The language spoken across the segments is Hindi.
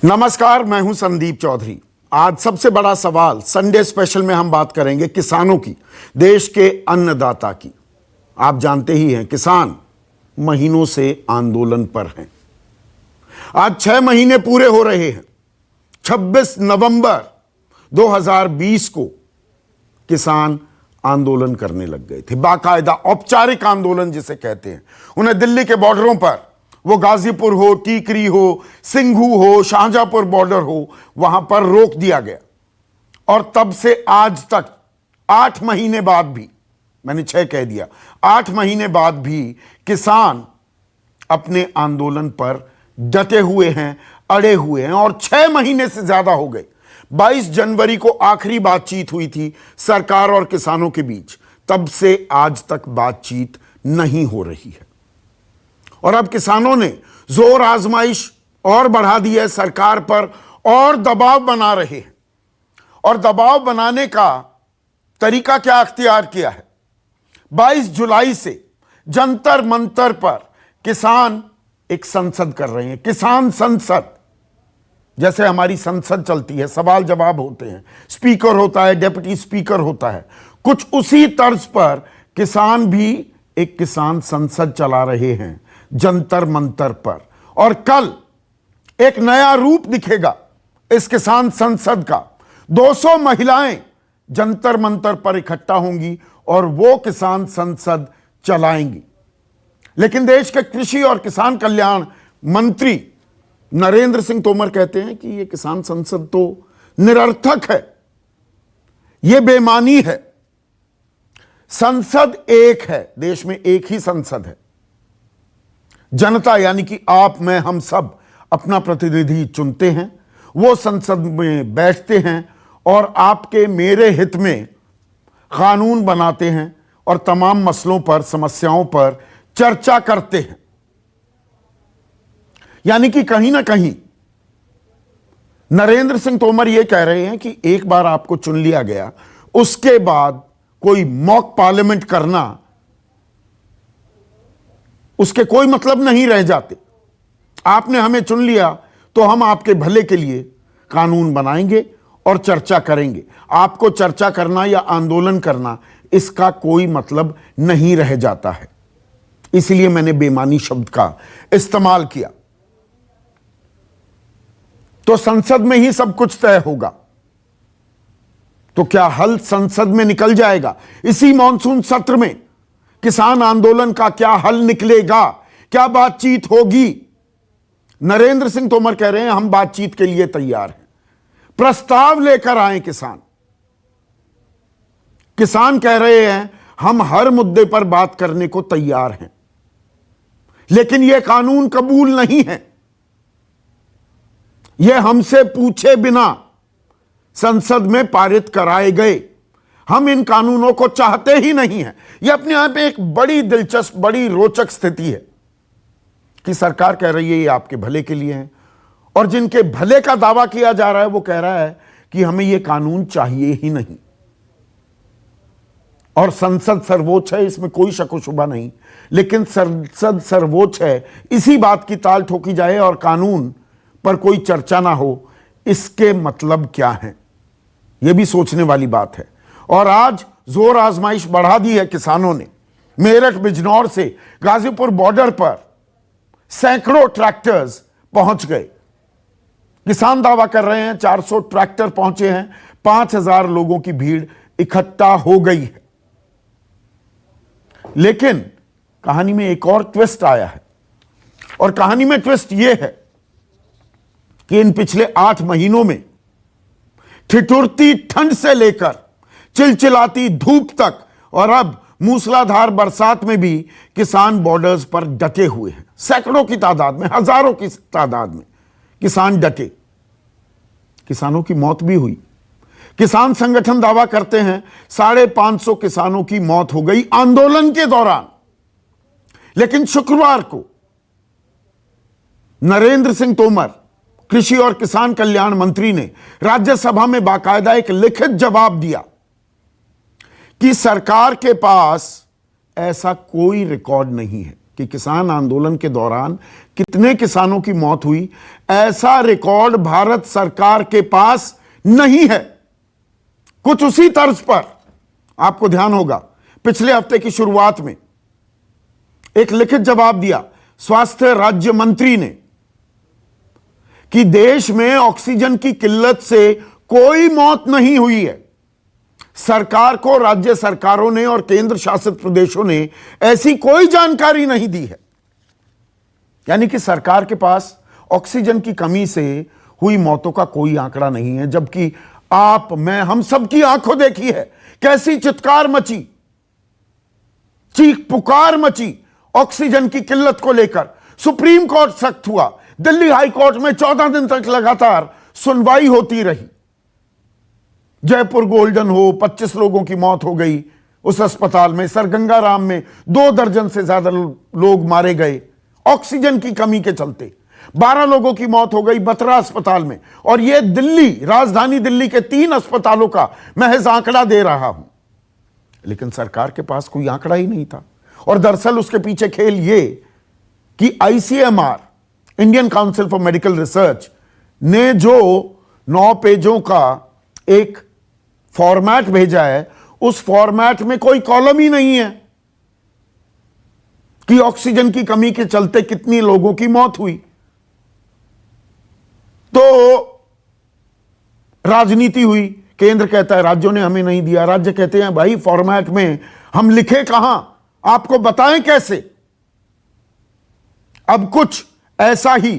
नमस्कार, मैं हूं संदीप चौधरी। आज सबसे बड़ा सवाल संडे स्पेशल में हम बात करेंगे किसानों की, देश के अन्नदाता की। आप जानते ही हैं, किसान महीनों से आंदोलन पर हैं। आज 6 महीने पूरे हो रहे हैं। 26 नवंबर 2020 को किसान आंदोलन करने लग गए थे, बाकायदा औपचारिक आंदोलन जिसे कहते हैं। उन्हें दिल्ली के बॉर्डरों पर, वो गाजीपुर हो, टीकरी हो, सिंघू हो, शाहजहांपुर बॉर्डर हो, वहां पर रोक दिया गया। और तब से आज तक 8 महीने बाद भी, मैंने 6 कह दिया, 8 महीने बाद भी किसान अपने आंदोलन पर डटे हुए हैं, अड़े हुए हैं। और 6 महीने से ज्यादा हो गए। 22 जनवरी को आखिरी बातचीत हुई थी सरकार और किसानों के बीच। तब से आज तक बातचीत नहीं हो रही है। और अब किसानों ने जोर आजमाइश और बढ़ा दी है सरकार पर, और दबाव बना रहे हैं। और दबाव बनाने का तरीका क्या अख्तियार किया है? 22 जुलाई से जंतर मंतर पर किसान एक संसद कर रहे हैं, किसान संसद। जैसे हमारी संसद चलती है, सवाल जवाब होते हैं, स्पीकर होता है, डिप्टी स्पीकर होता है, कुछ उसी तर्ज पर किसान भी एक किसान संसद चला रहे हैं जंतर मंतर पर। और कल एक नया रूप दिखेगा इस किसान संसद का। 200 महिलाएं जंतर मंतर पर इकट्ठा होंगी और वो किसान संसद चलाएंगी। लेकिन देश के कृषि और किसान कल्याण मंत्री नरेंद्र सिंह तोमर कहते हैं कि ये किसान संसद तो निरर्थक है, ये बेमानी है। संसद एक है, देश में एक ही संसद है। जनता यानी कि आप, मैं, हम सब अपना प्रतिनिधि चुनते हैं, वो संसद में बैठते हैं और आपके मेरे हित में कानून बनाते हैं और तमाम मसलों पर, समस्याओं पर चर्चा करते हैं। यानी कि कहीं ना कहीं नरेंद्र सिंह तोमर यह कह रहे हैं कि एक बार आपको चुन लिया गया, उसके बाद कोई मॉक पार्लियामेंट करना, उसके कोई मतलब नहीं रह जाते। आपने हमें चुन लिया तो हम आपके भले के लिए कानून बनाएंगे और चर्चा करेंगे। आपको चर्चा करना या आंदोलन करना, इसका कोई मतलब नहीं रह जाता है। इसलिए मैंने बेमानी शब्द का इस्तेमाल किया। तो संसद में ही सब कुछ तय होगा। तो क्या हल संसद में निकल जाएगा? इसी मॉनसून सत्र में किसान आंदोलन का क्या हल निकलेगा? क्या बातचीत होगी? नरेंद्र सिंह तोमर कह रहे हैं हम बातचीत के लिए तैयार हैं, प्रस्ताव लेकर आए किसान। किसान कह रहे हैं हम हर मुद्दे पर बात करने को तैयार हैं, लेकिन यह कानून कबूल नहीं है। यह हमसे पूछे बिना संसद में पारित कराए गए। हम इन कानूनों को चाहते ही नहीं हैं। यह अपने आप में एक बड़ी दिलचस्प, बड़ी रोचक स्थिति है कि सरकार कह रही है ये आपके भले के लिए है, और जिनके भले का दावा किया जा रहा है वो कह रहा है कि हमें ये कानून चाहिए ही नहीं। और संसद सर्वोच्च है, इसमें कोई शक व शुबा नहीं, लेकिन संसद सर्वोच्च है, इसी बात की ताल ठोकी जाए और कानून पर कोई चर्चा ना हो, इसके मतलब क्या है? यह भी सोचने वाली बात है। और आज जोर आजमाइश बढ़ा दी है किसानों ने। मेरठ बिजनौर से गाजीपुर बॉर्डर पर सैकड़ों ट्रैक्टर्स पहुंच गए। किसान दावा कर रहे हैं 400 ट्रैक्टर पहुंचे हैं, 5000 लोगों की भीड़ इकट्ठा हो गई है। लेकिन कहानी में एक और ट्विस्ट आया है, और कहानी में ट्विस्ट यह है कि इन पिछले 8 महीनों में ठिठुरती ठंड से लेकर चिलचिलाती धूप तक, और अब मूसलाधार बरसात में भी किसान बॉर्डर्स पर डटे हुए हैं। सैकड़ों की तादाद में, हजारों की तादाद में किसान डटे। किसानों की मौत भी हुई। किसान संगठन दावा करते हैं 550 किसानों की मौत हो गई आंदोलन के दौरान। लेकिन शुक्रवार को नरेंद्र सिंह तोमर, कृषि और किसान कल्याण मंत्री, ने राज्यसभा में बाकायदा एक लिखित जवाब दिया कि सरकार के पास ऐसा कोई रिकॉर्ड नहीं है। कि किसान आंदोलन के दौरान कितने किसानों की मौत हुई, ऐसा रिकॉर्ड भारत सरकार के पास नहीं है। कुछ उसी तर्ज पर आपको ध्यान होगा, पिछले हफ्ते की शुरुआत में एक लिखित जवाब दिया स्वास्थ्य राज्य मंत्री ने कि देश में ऑक्सीजन की किल्लत से कोई मौत नहीं हुई है। सरकार को राज्य सरकारों ने और केंद्र शासित प्रदेशों ने ऐसी कोई जानकारी नहीं दी है। यानी कि सरकार के पास ऑक्सीजन की कमी से हुई मौतों का कोई आंकड़ा नहीं है, जबकि आप, मैं, हम सबकी आंखों देखी है कैसी चित्कार मची, चीख पुकार मची ऑक्सीजन की किल्लत को लेकर। सुप्रीम कोर्ट सख्त हुआ, दिल्ली हाई कोर्ट में 14 दिन तक लगातार सुनवाई होती रही। जयपुर गोल्डन हो, 25 लोगों की मौत हो गई उस अस्पताल में। सरगंगाराम में 2 दर्जन से ज्यादा लोग मारे गए ऑक्सीजन की कमी के चलते। 12 लोगों की मौत हो गई बतरा अस्पताल में। और यह दिल्ली, राजधानी दिल्ली के 3 अस्पतालों का महज आंकड़ा दे रहा हूं, लेकिन सरकार के पास कोई आंकड़ा ही नहीं था। और दरअसल उसके पीछे खेल यह कि ICMR, Indian council for medical research, ने जो 9 पेजों का एक फॉर्मेट भेजा है, उस फॉर्मेट में कोई कॉलम ही नहीं है कि ऑक्सीजन की कमी के चलते कितनी लोगों की मौत हुई। तो राजनीति हुई, केंद्र कहता है राज्यों ने हमें नहीं दिया, राज्य कहते हैं भाई फॉर्मेट में हम लिखे कहां, आपको बताएं कैसे। अब कुछ ऐसा ही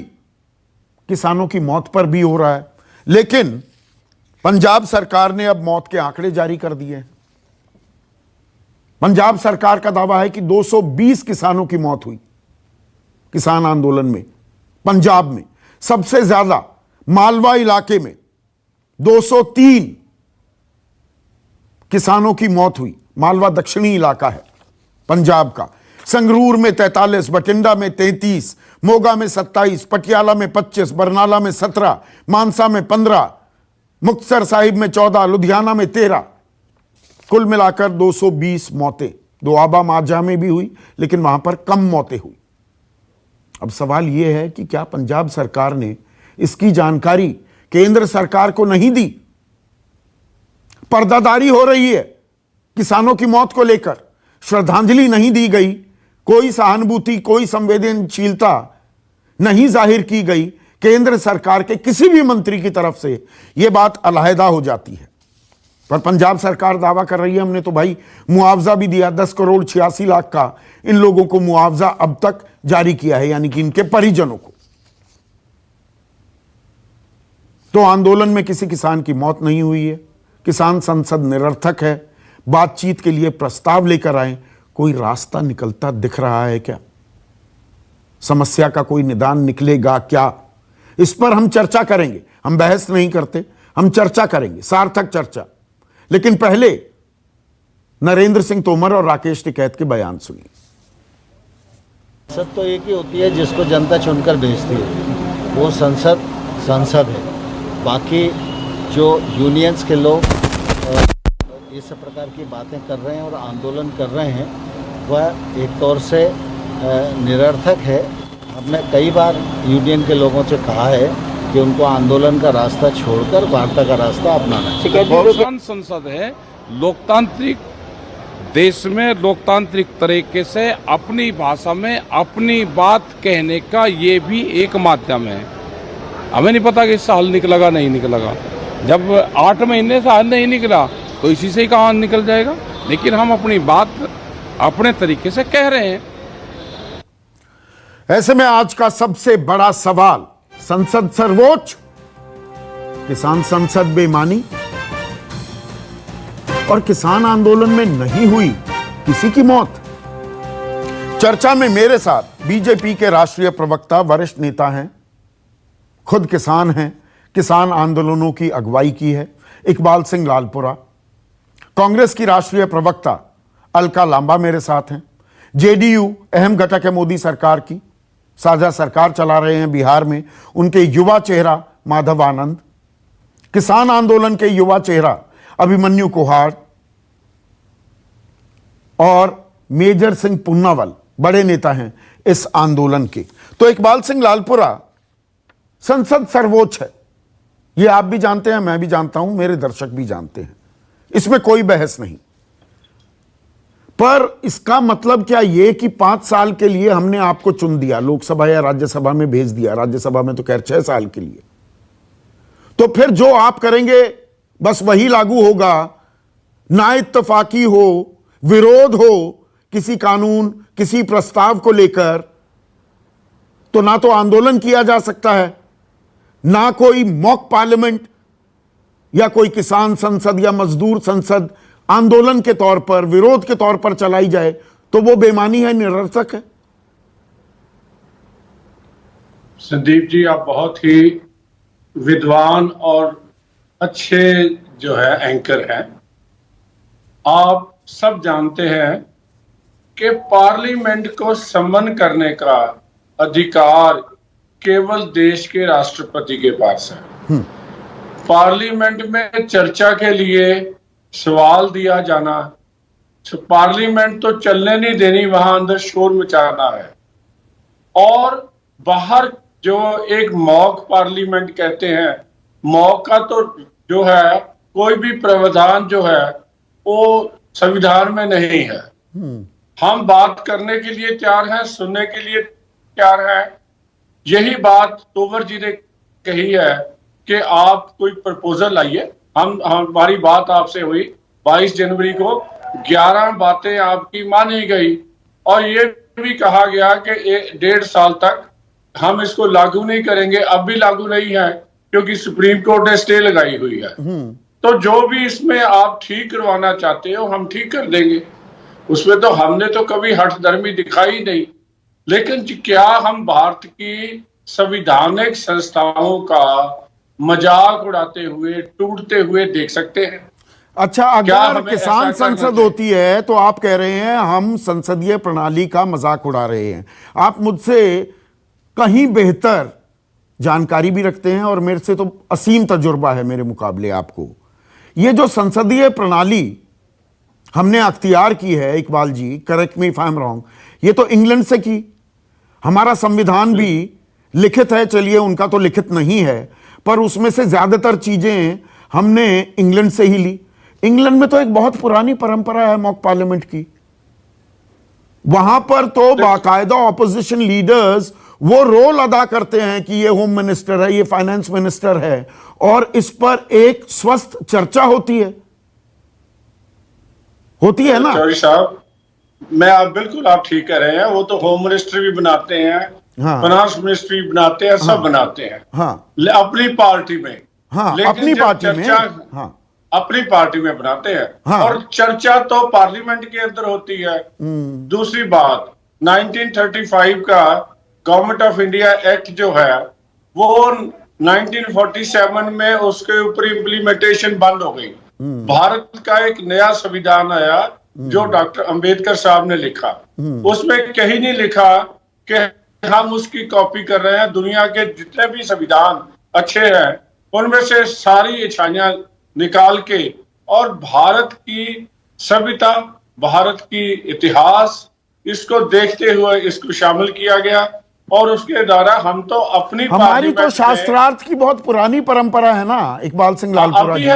किसानों की मौत पर भी हो रहा है, लेकिन पंजाब सरकार ने अब मौत के आंकड़े जारी कर दिए हैं। पंजाब सरकार का दावा है कि 220 किसानों की मौत हुई किसान आंदोलन में। पंजाब में सबसे ज्यादा मालवा इलाके में 203 किसानों की मौत हुई। मालवा दक्षिणी इलाका है पंजाब का। संगरूर में 43, बठिंडा में 33, मोगा में 27, पटियाला में 25, बरनाला में 17, मानसा में 15, मुक्तसर साहिब में 14, लुधियाना में 13, कुल मिलाकर 220 मौतें। दोआबा माझा में भी हुई, लेकिन वहां पर कम मौतें हुई। अब सवाल यह है कि क्या पंजाब सरकार ने इसकी जानकारी केंद्र सरकार को नहीं दी? पर्दादारी हो रही है किसानों की मौत को लेकर, श्रद्धांजलि नहीं दी गई, कोई सहानुभूति, कोई संवेदनशीलता नहीं जाहिर की गई केंद्र सरकार के किसी भी मंत्री की तरफ से, यह बात अलहदा हो जाती है। पर पंजाब सरकार दावा कर रही है हमने तो भाई मुआवजा भी दिया, 10 करोड़ 86 लाख का इन लोगों को मुआवजा अब तक जारी किया है, यानी कि इनके परिजनों को। तो आंदोलन में किसी किसान की मौत नहीं हुई है। किसान संसद निरर्थक है। बातचीत के लिए प्रस्ताव लेकर आए, कोई रास्ता निकलता दिख रहा है क्या? समस्या का कोई निदान निकलेगा क्या? इस पर हम चर्चा करेंगे। हम बहस नहीं करते, हम चर्चा करेंगे, सार्थक चर्चा। लेकिन पहले नरेंद्र सिंह तोमर और राकेश टिकैत के बयान सुनिए। संसद तो एक ही होती है जिसको जनता चुनकर भेजती है, वो संसद है। बाकी जो यूनियंस के लोग ये सब प्रकार की बातें कर रहे हैं और आंदोलन कर रहे हैं, वह एक तौर से निरर्थक है। हमने कई बार यूनियन के लोगों से कहा है कि उनको आंदोलन का रास्ता छोड़कर वार्ता का रास्ता अपनाना चाहिए। संसद है, लोकतांत्रिक देश में लोकतांत्रिक तरीके से अपनी भाषा में अपनी बात कहने का ये भी एक माध्यम है। हमें नहीं पता कि इससे हल निकलेगा नहीं निकलेगा। जब 8 महीने से हल नहीं निकला तो इसी से ही कहाँ निकल जाएगा। लेकिन हम अपनी बात अपने तरीके से कह रहे हैं। ऐसे में आज का सबसे बड़ा सवाल, संसद सर्वोच्च, किसान संसद बेईमानी, और किसान आंदोलन में नहीं हुई किसी की मौत। चर्चा में मेरे साथ बीजेपी के राष्ट्रीय प्रवक्ता, वरिष्ठ नेता हैं, खुद किसान हैं, किसान आंदोलनों की अगुवाई की है, इकबाल सिंह लालपुरा। कांग्रेस की राष्ट्रीय प्रवक्ता अलका लांबा मेरे साथ हैं। जेडीयू अहम घटक है मोदी सरकार की, साझा सरकार चला रहे हैं बिहार में, उनके युवा चेहरा माधव आनंद। किसान आंदोलन के युवा चेहरा अभिमन्यु कुहाड़ और मेजर सिंह पुन्नावल बड़े नेता हैं इस आंदोलन के। तो इकबाल सिंह लालपुरा, संसद सर्वोच्च है, ये आप भी जानते हैं, मैं भी जानता हूं, मेरे दर्शक भी जानते हैं, इसमें कोई बहस नहीं। पर इसका मतलब क्या ये कि 5 साल के लिए हमने आपको चुन दिया, लोकसभा या राज्यसभा में भेज दिया, राज्यसभा में तो खैर 6 साल के लिए, तो फिर जो आप करेंगे बस वही लागू होगा? ना इत्तेफाकी हो, विरोध हो किसी कानून, किसी प्रस्ताव को लेकर, तो ना तो आंदोलन किया जा सकता है, ना कोई मॉक पार्लियामेंट या कोई किसान संसद या मजदूर संसद आंदोलन के तौर पर, विरोध के तौर पर चलाई जाए, तो वो बेमानी है, निरर्थक है। संदीप जी, आप बहुत ही विद्वान और अच्छे जो है एंकर हैं। आप सब जानते हैं कि पार्लियामेंट को सम्मन करने का अधिकार केवल देश के राष्ट्रपति के पास है। पार्लियामेंट में चर्चा के लिए सवाल दिया जाना, पार्लियामेंट तो चलने नहीं देनी, वहां अंदर शोर मचाना है। और बाहर जो एक मॉक पार्लियामेंट कहते हैं, मॉक का तो जो है कोई भी प्रावधान जो है वो संविधान में नहीं है। हम बात करने के लिए तैयार हैं, सुनने के लिए तैयार हैं। यही बात तोमर जी ने कही है कि आप कोई प्रपोजल लाइए। हमारी बात आपसे हुई 22 जनवरी को, 11 बातें आपकी मानी गई और ये भी कहा गया कि 1.5 साल तक हम इसको लागू नहीं करेंगे। अब भी लागू नहीं है क्योंकि सुप्रीम कोर्ट ने स्टे लगाई हुई है। तो जो भी इसमें आप ठीक करवाना चाहते हो हम ठीक कर देंगे, उसमें तो हमने तो कभी हठधर्मी दिखाई नहीं। लेकिन क्या हम भारत की संवैधानिक संस्थाओं का मजाक उड़ाते हुए, टूटते हुए देख सकते हैं? अच्छा, अगर किसान संसद होती है तो आप कह रहे हैं हम संसदीय प्रणाली का मजाक उड़ा रहे हैं। आप मुझसे कहीं बेहतर जानकारी भी रखते हैं और मेरे से तो असीम तजुर्बा है मेरे मुकाबले आपको। ये जो संसदीय प्रणाली हमने अख्तियार की है, Iqbal ji correct me if I am wrong, ये तो इंग्लैंड से की। हमारा संविधान भी लिखित है, चलिए उनका तो लिखित नहीं है, पर उसमें से ज्यादातर चीजें हमने इंग्लैंड से ही ली। इंग्लैंड में तो एक बहुत पुरानी परंपरा है मॉक पार्लियामेंट की। वहां पर तो बाकायदा ऑपोजिशन लीडर्स वो रोल अदा करते हैं कि ये होम मिनिस्टर है, ये फाइनेंस मिनिस्टर है, और इस पर एक स्वस्थ चर्चा होती है ना? चौधरी साहब, मैं आप बिल्कुल आप ठीक कह रहे हैं। वो तो होम मिनिस्टर भी बनाते हैं, हाँ, फाइनेंस मिनिस्ट्री बनाते हैं, सब बनाते हैं, हाँ, अपनी पार्टी में। हाँ, लेकिन अपनी पार्टी में, हाँ, अपनी पार्टी में बनाते हैं, हाँ, और चर्चा तो पार्लियामेंट के अंदर होती है। दूसरी बात, 1935 का गवर्नमेंट ऑफ इंडिया एक्ट जो है वो 1947 में उसके ऊपर इम्प्लीमेंटेशन बंद हो गई। भारत का एक नया संविधान आया जो डॉक्टर अंबेडकर साहब ने लिखा। उसमें कहीं नहीं लिखा कि हम उसकी कॉपी कर रहे हैं। दुनिया के जितने भी संविधान अच्छे हैं उनमें से सारी अच्छाइयां निकाल के और भारत की सभ्यता, भारत की इतिहास, इसको देखते हुए इसको शामिल किया गया। और उसके द्वारा हम तो अपनी हमारी तो शास्त्रार्थ की बहुत पुरानी परंपरा है ना इकबाल सिंह लालपुरा जी,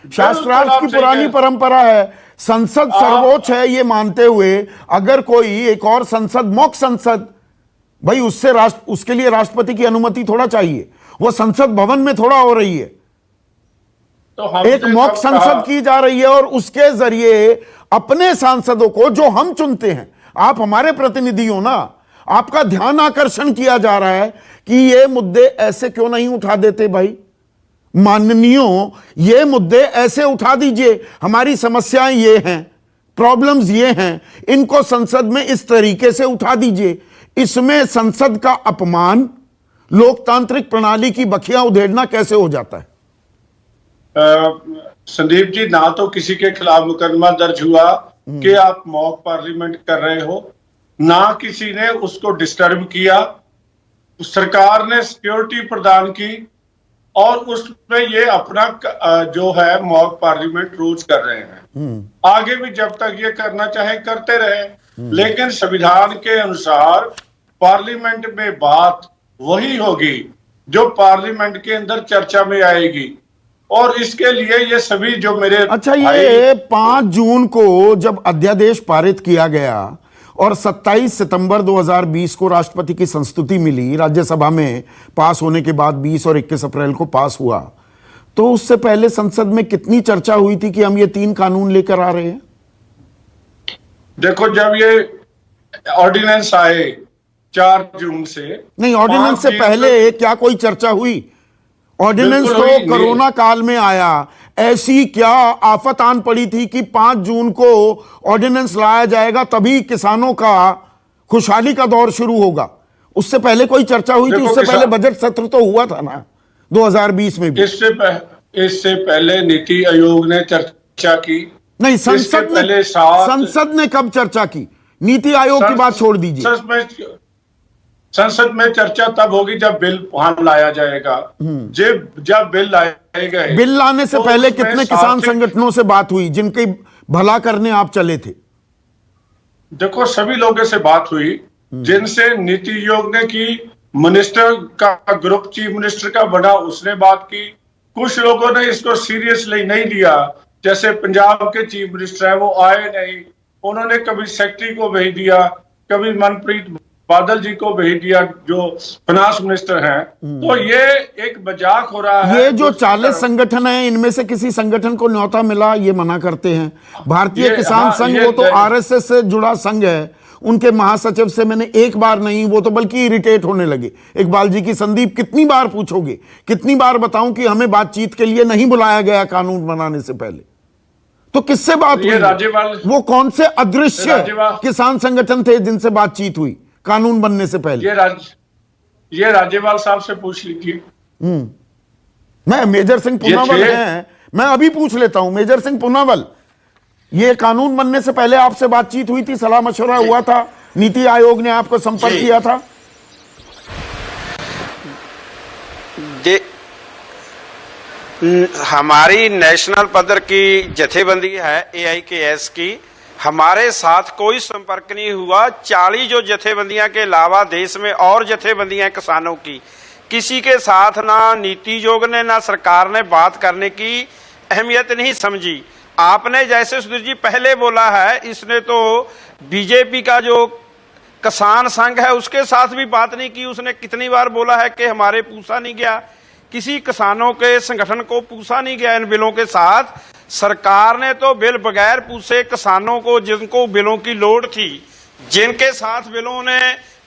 शास्त्रार्थ की पुरानी परंपरा है। संसद सर्वोच्च है ये मानते हुए अगर कोई एक और संसद, मॉक संसद, भाई उससे उसके लिए राष्ट्रपति की अनुमति थोड़ा चाहिए, वो संसद भवन में थोड़ा हो रही है, तो एक मॉक संसद की जा रही है और उसके जरिए अपने सांसदों को जो हम चुनते हैं, आप हमारे प्रतिनिधि हो ना, आपका ध्यान आकर्षण किया जा रहा है कि ये मुद्दे ऐसे क्यों नहीं उठा देते भाई माननीयों, ये मुद्दे ऐसे उठा दीजिए, हमारी समस्याएं ये हैं, प्रॉब्लम्स ये हैं, इनको संसद में इस तरीके से उठा दीजिए। इसमें संसद का अपमान, लोकतांत्रिक प्रणाली की बखियां उधेड़ना कैसे हो जाता है? संदीप जी, ना तो किसी के खिलाफ मुकदमा दर्ज हुआ कि आप मॉक पार्लियामेंट कर रहे हो, ना किसी ने उसको डिस्टर्ब किया। सरकार ने सिक्योरिटी प्रदान की और उसमें ये अपना जो है मॉक पार्लियामेंट रोज कर रहे हैं। आगे भी जब तक ये करना चाहे करते रहे। लेकिन संविधान के अनुसार पार्लियामेंट में बात वही होगी जो पार्लियामेंट के अंदर चर्चा में आएगी। और इसके लिए ये सभी जो मेरे अच्छा, ये 5 जून को जब अध्यादेश पारित किया गया और 27 सितंबर 2020 को राष्ट्रपति की संस्तुति मिली, राज्यसभा में पास होने के बाद 20 और 21 अप्रैल को पास हुआ, तो उससे पहले संसद में कितनी चर्चा हुई थी कि हम ये 3 कानून लेकर आ रहे हैं? देखो, जब ये ऑर्डिनेंस आए 4 जून से, नहीं, ऑर्डिनेंस से पहले क्या कोई चर्चा हुई? ऑर्डिनेंस तो कोरोना काल में आया। ऐसी क्या आफत आन पड़ी थी कि 5 जून को ऑर्डिनेंस लाया जाएगा तभी किसानों का खुशहाली का दौर शुरू होगा? उससे पहले कोई चर्चा हुई थी? उससे पहले बजट सत्र तो हुआ था ना 2020 में भी। इससे पहले नीति आयोग ने चर्चा की। नहीं, संसद ने कब चर्चा की? नीति आयोग की बात छोड़ दीजिए। संसद में चर्चा तब होगी जब बिल वहां लाया जाएगा। जब बिल लाएगा, बिल लाने से पहले कितने किसान संगठनों से बात हुई जिनकी भला करने आप चले थे? देखो, सभी लोगों से बात हुई जिनसे नीति आयोग ने की, मिनिस्टर का ग्रुप चीफ मिनिस्टर का बना, उसने बात की। कुछ लोगों ने इसको सीरियसली नहीं लिया, जैसे पंजाब के चीफ मिनिस्टर है, वो आए नहीं। उन्होंने कभी सेक्रेटरी को भेज दिया, कभी मनप्रीत बादल जी को भेज दिया जो फाइनेंस मिनिस्टर हैं। तो ये एक मजाक हो रहा है। ये जो 40 संगठन हैं, इनमें से किसी संगठन को न्योता मिला, ये मना करते हैं। भारतीय किसान संघ, वो तो आरएसएस से जुड़ा संघ है, उनके महासचिव से मैंने एक बार नहीं, वो तो बल्कि इरिटेट होने लगे इकबाल जी की। संदीप, कितनी बार पूछोगे, कितनी बार बताऊं कि हमें बातचीत के लिए नहीं बुलाया गया कानून बनाने से पहले? तो किससे बात हुई? वो कौन से अदृश्य किसान संगठन थे जिनसे बातचीत हुई कानून बनने से पहले? ये राज्यपाल साहब से पूछ लीजिए। मैं मेजर सिंह पूनावल हैं, मैं अभी पूछ लेता हूं। मेजर सिंह पूनावल, ये कानून बनने से पहले आपसे बातचीत हुई थी, सलाह मशवरा हुआ था, नीति आयोग ने आपको संपर्क किया था? हमारी नेशनल पदर की जथेबंदी है AIKS की, हमारे साथ कोई संपर्क नहीं हुआ। 40 जो जथेबंदियां के अलावा देश में और जथेबंदियां किसानों की, किसी के साथ ना नीति आयोग ने ना सरकार ने बात करने की अहमियत नहीं समझी। आपने जैसे सुधीर जी पहले बोला है, इसने तो बीजेपी का जो किसान संघ है उसके साथ भी बात नहीं की। उसने कितनी बार बोला है कि हमारे पूछा नहीं गया, किसी किसानों के संगठन को पूछा नहीं गया इन बिलों के साथ। सरकार ने तो बिल बगैर पूछे किसानों को, जिनको बिलों की लोड़ थी, जिनके साथ बिलों ने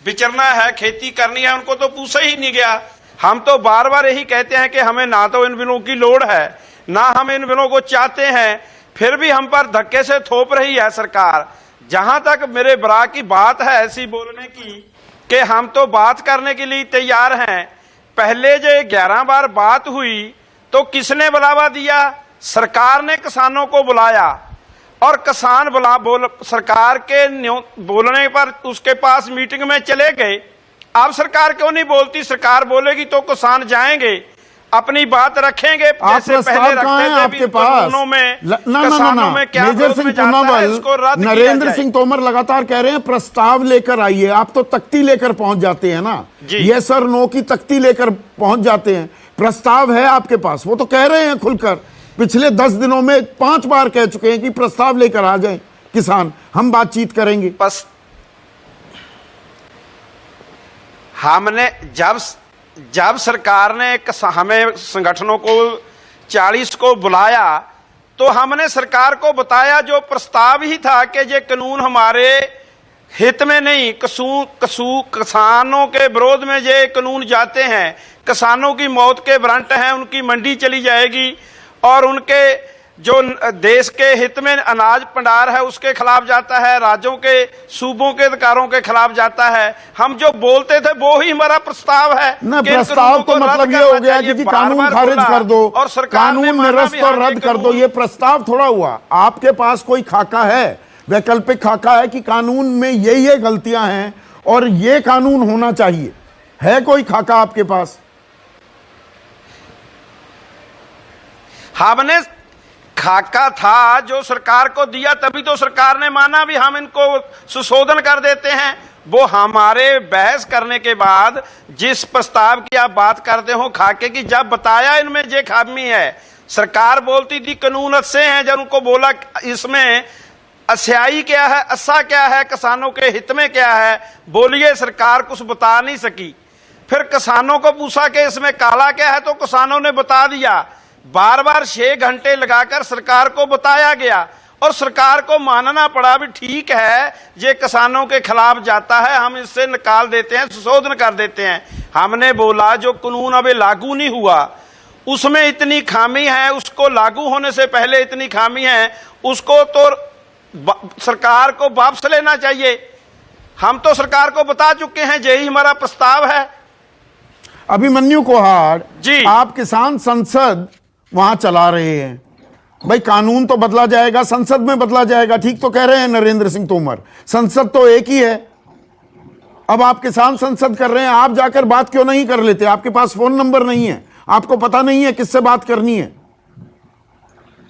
विचरना है, खेती करनी है, उनको तो पूछा ही नहीं गया। हम तो बार बार यही कहते हैं कि हमें ना तो इन बिलों की लोड़ है, ना हम इन बिलों को चाहते हैं, फिर भी हम पर धक्के से थोप रही है सरकार। जहां तक मेरे बरा की बात है ऐसी बोलने की कि हम तो बात करने के लिए तैयार हैं। पहले जो 11 बार बात हुई तो किसने बुलावा दिया? सरकार ने किसानों को बुलाया और किसान सरकार के बोलने पर उसके पास मीटिंग में चले गए। अब सरकार क्यों नहीं बोलती? सरकार बोलेगी तो किसान जाएंगे, अपनी बात रखेंगे जैसे पहले रखते थे। आपके पास मेजर सिंह पूनावल, नरेंद्र सिंह तोमर लगातार कह रहे हैं प्रस्ताव लेकर आइए। आप तो तख्ती लेकर पहुंच जाते हैं ना, यस और नो की तख्ती लेकर पहुंच जाते हैं। प्रस्ताव है आपके पास, वो तो कह रहे हैं खुलकर, पिछले 10 दिनों में 5 बार कह चुके हैं कि प्रस्ताव लेकर आ जाएं किसान, हम बातचीत करेंगे। हमने जब सरकार ने हमें संगठनों को 40 को बुलाया तो हमने सरकार को बताया जो प्रस्ताव ही था कि ये कानून हमारे हित में नहीं, किसानों के विरोध में ये कानून जाते हैं, किसानों की मौत के वारंट हैं, उनकी मंडी चली जाएगी और उनके जो देश के हित में अनाज भंडार है उसके खिलाफ जाता है, राज्यों के सूबों के अधिकारों के खिलाफ जाता है। हम जो बोलते थे वो ही हमारा प्रस्ताव है ना। प्रस्ताव तो मतलब ये हो गया कि कानून खारिज कर दो और कानून निरस्त और रद्द कर दो, ये प्रस्ताव थोड़ा हुआ। आपके पास कोई खाका है, वैकल्पिक खाका है कि कानून में ये गलतियां हैं और ये कानून होना चाहिए? है कोई खाका आपके पास? हमने खाका था जो सरकार को दिया, तभी तो सरकार ने माना भी हम इनको सुशोधन कर देते हैं। वो हमारे बहस करने के बाद जिस प्रस्ताव की आप बात करते हो खाके की, जब बताया इनमें ये खामी है, सरकार बोलती थी कानून अच्छे हैं, जब उनको बोला इसमें अस्याई क्या है, अस्सा क्या है, किसानों के हित में क्या है, बोलिए सरकार कुछ बता नहीं सकी। फिर किसानों को पूछा कि इसमें काला क्या है, तो किसानों ने बता दिया। बार बार 6 घंटे लगाकर सरकार को बताया गया और सरकार को मानना पड़ा भी ठीक है ये किसानों के खिलाफ जाता है, हम इससे निकाल देते हैं, संशोधन कर देते हैं। हमने बोला जो कानून अभी लागू नहीं हुआ उसमें इतनी खामी है, उसको लागू होने से पहले इतनी खामी है, उसको तो सरकार को वापस लेना चाहिए। हम तो सरकार को बता चुके हैं, यही हमारा प्रस्ताव है। अभिमन्यु कोहाड़ जी, आप किसान संसद वहां चला रहे हैं, भाई कानून तो बदला जाएगा, संसद में बदला जाएगा, ठीक तो कह रहे हैं नरेंद्र सिंह तोमर, संसद तो एक ही है। अब आप किसान संसद कर रहे हैं, आप जाकर बात क्यों नहीं कर लेते? आपके पास फोन नंबर नहीं है, आपको पता नहीं है किससे बात करनी है?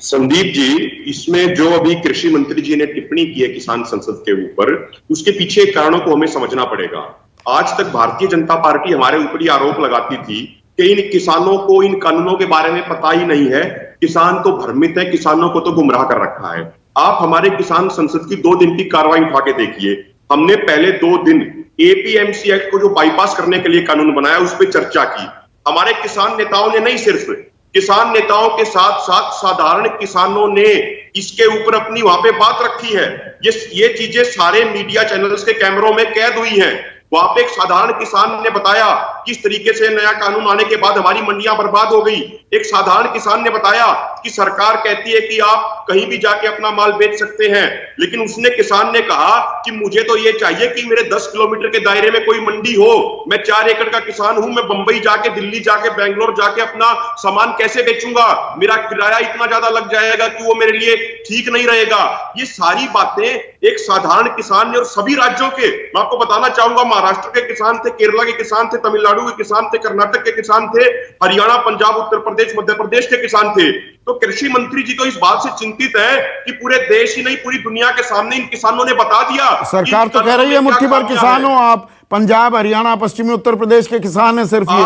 संदीप जी, इसमें जो अभी कृषि मंत्री जी ने टिप्पणी की है किसान संसद के ऊपर, उसके पीछे कारणों को हमें समझना पड़ेगा। आज तक भारतीय जनता पार्टी हमारे ऊपर ये आरोप लगाती थी कि इन किसानों को इन कानूनों के बारे में पता ही नहीं है, किसान तो भ्रमित है, किसानों को तो गुमराह कर रखा है। आप हमारे किसान संसद की 2 दिन की कार्रवाई उठा के देखिए। हमने पहले 2 दिन एपीएमसी एक्ट को जो बाईपास करने के लिए कानून बनाया उस पर चर्चा की। हमारे किसान नेताओं ने नहीं, सिर्फ किसान नेताओं के साथ साथ साधारण किसानों ने इसके ऊपर अपनी वहां पे बात रखी है। ये चीजें सारे मीडिया चैनल्स के कैमरों में कैद हुई हैं। वहां पे एक साधारण किसान ने बताया किस तरीके से नया कानून आने के बाद हमारी मंडियां बर्बाद हो गई। एक साधारण किसान ने बताया कि सरकार कहती है कि आप कहीं भी जाके अपना माल बेच सकते हैं, लेकिन उसने किसान ने कहा कि मुझे तो ये चाहिए कि मेरे 10 किलोमीटर के दायरे में कोई मंडी हो। मैं 4 एकड़ का किसान हूं, मैं बंबई जाके, दिल्ली जाके, बेंगलोर जाके अपना सामान कैसे बेचूंगा? मेरा किराया इतना ज्यादा लग जाएगा कि वो मेरे लिए ठीक नहीं रहेगा। ये सारी बातें एक साधारण किसान ने, और सभी राज्यों के, मैं आपको बताना चाहूंगा, महाराष्ट्र के किसान थे, केरला के किसान थे, तमिलनाडु के किसान थे, कर्नाटक के किसान थे, हरियाणा, पंजाब, उत्तर प्रदेश, मध्य प्रदेश के किसान थे। तो कृषि मंत्री जी तो इस बात से चिंतित है कि पूरे देश ही नहीं पूरी दुनिया के सामने इन किसानों ने बता दिया। सरकार तो कह रही है मुट्ठी भर किसान हो आप, पंजाब, हरियाणा, पश्चिमी उत्तर प्रदेश के किसान हैं सिर्फ ये।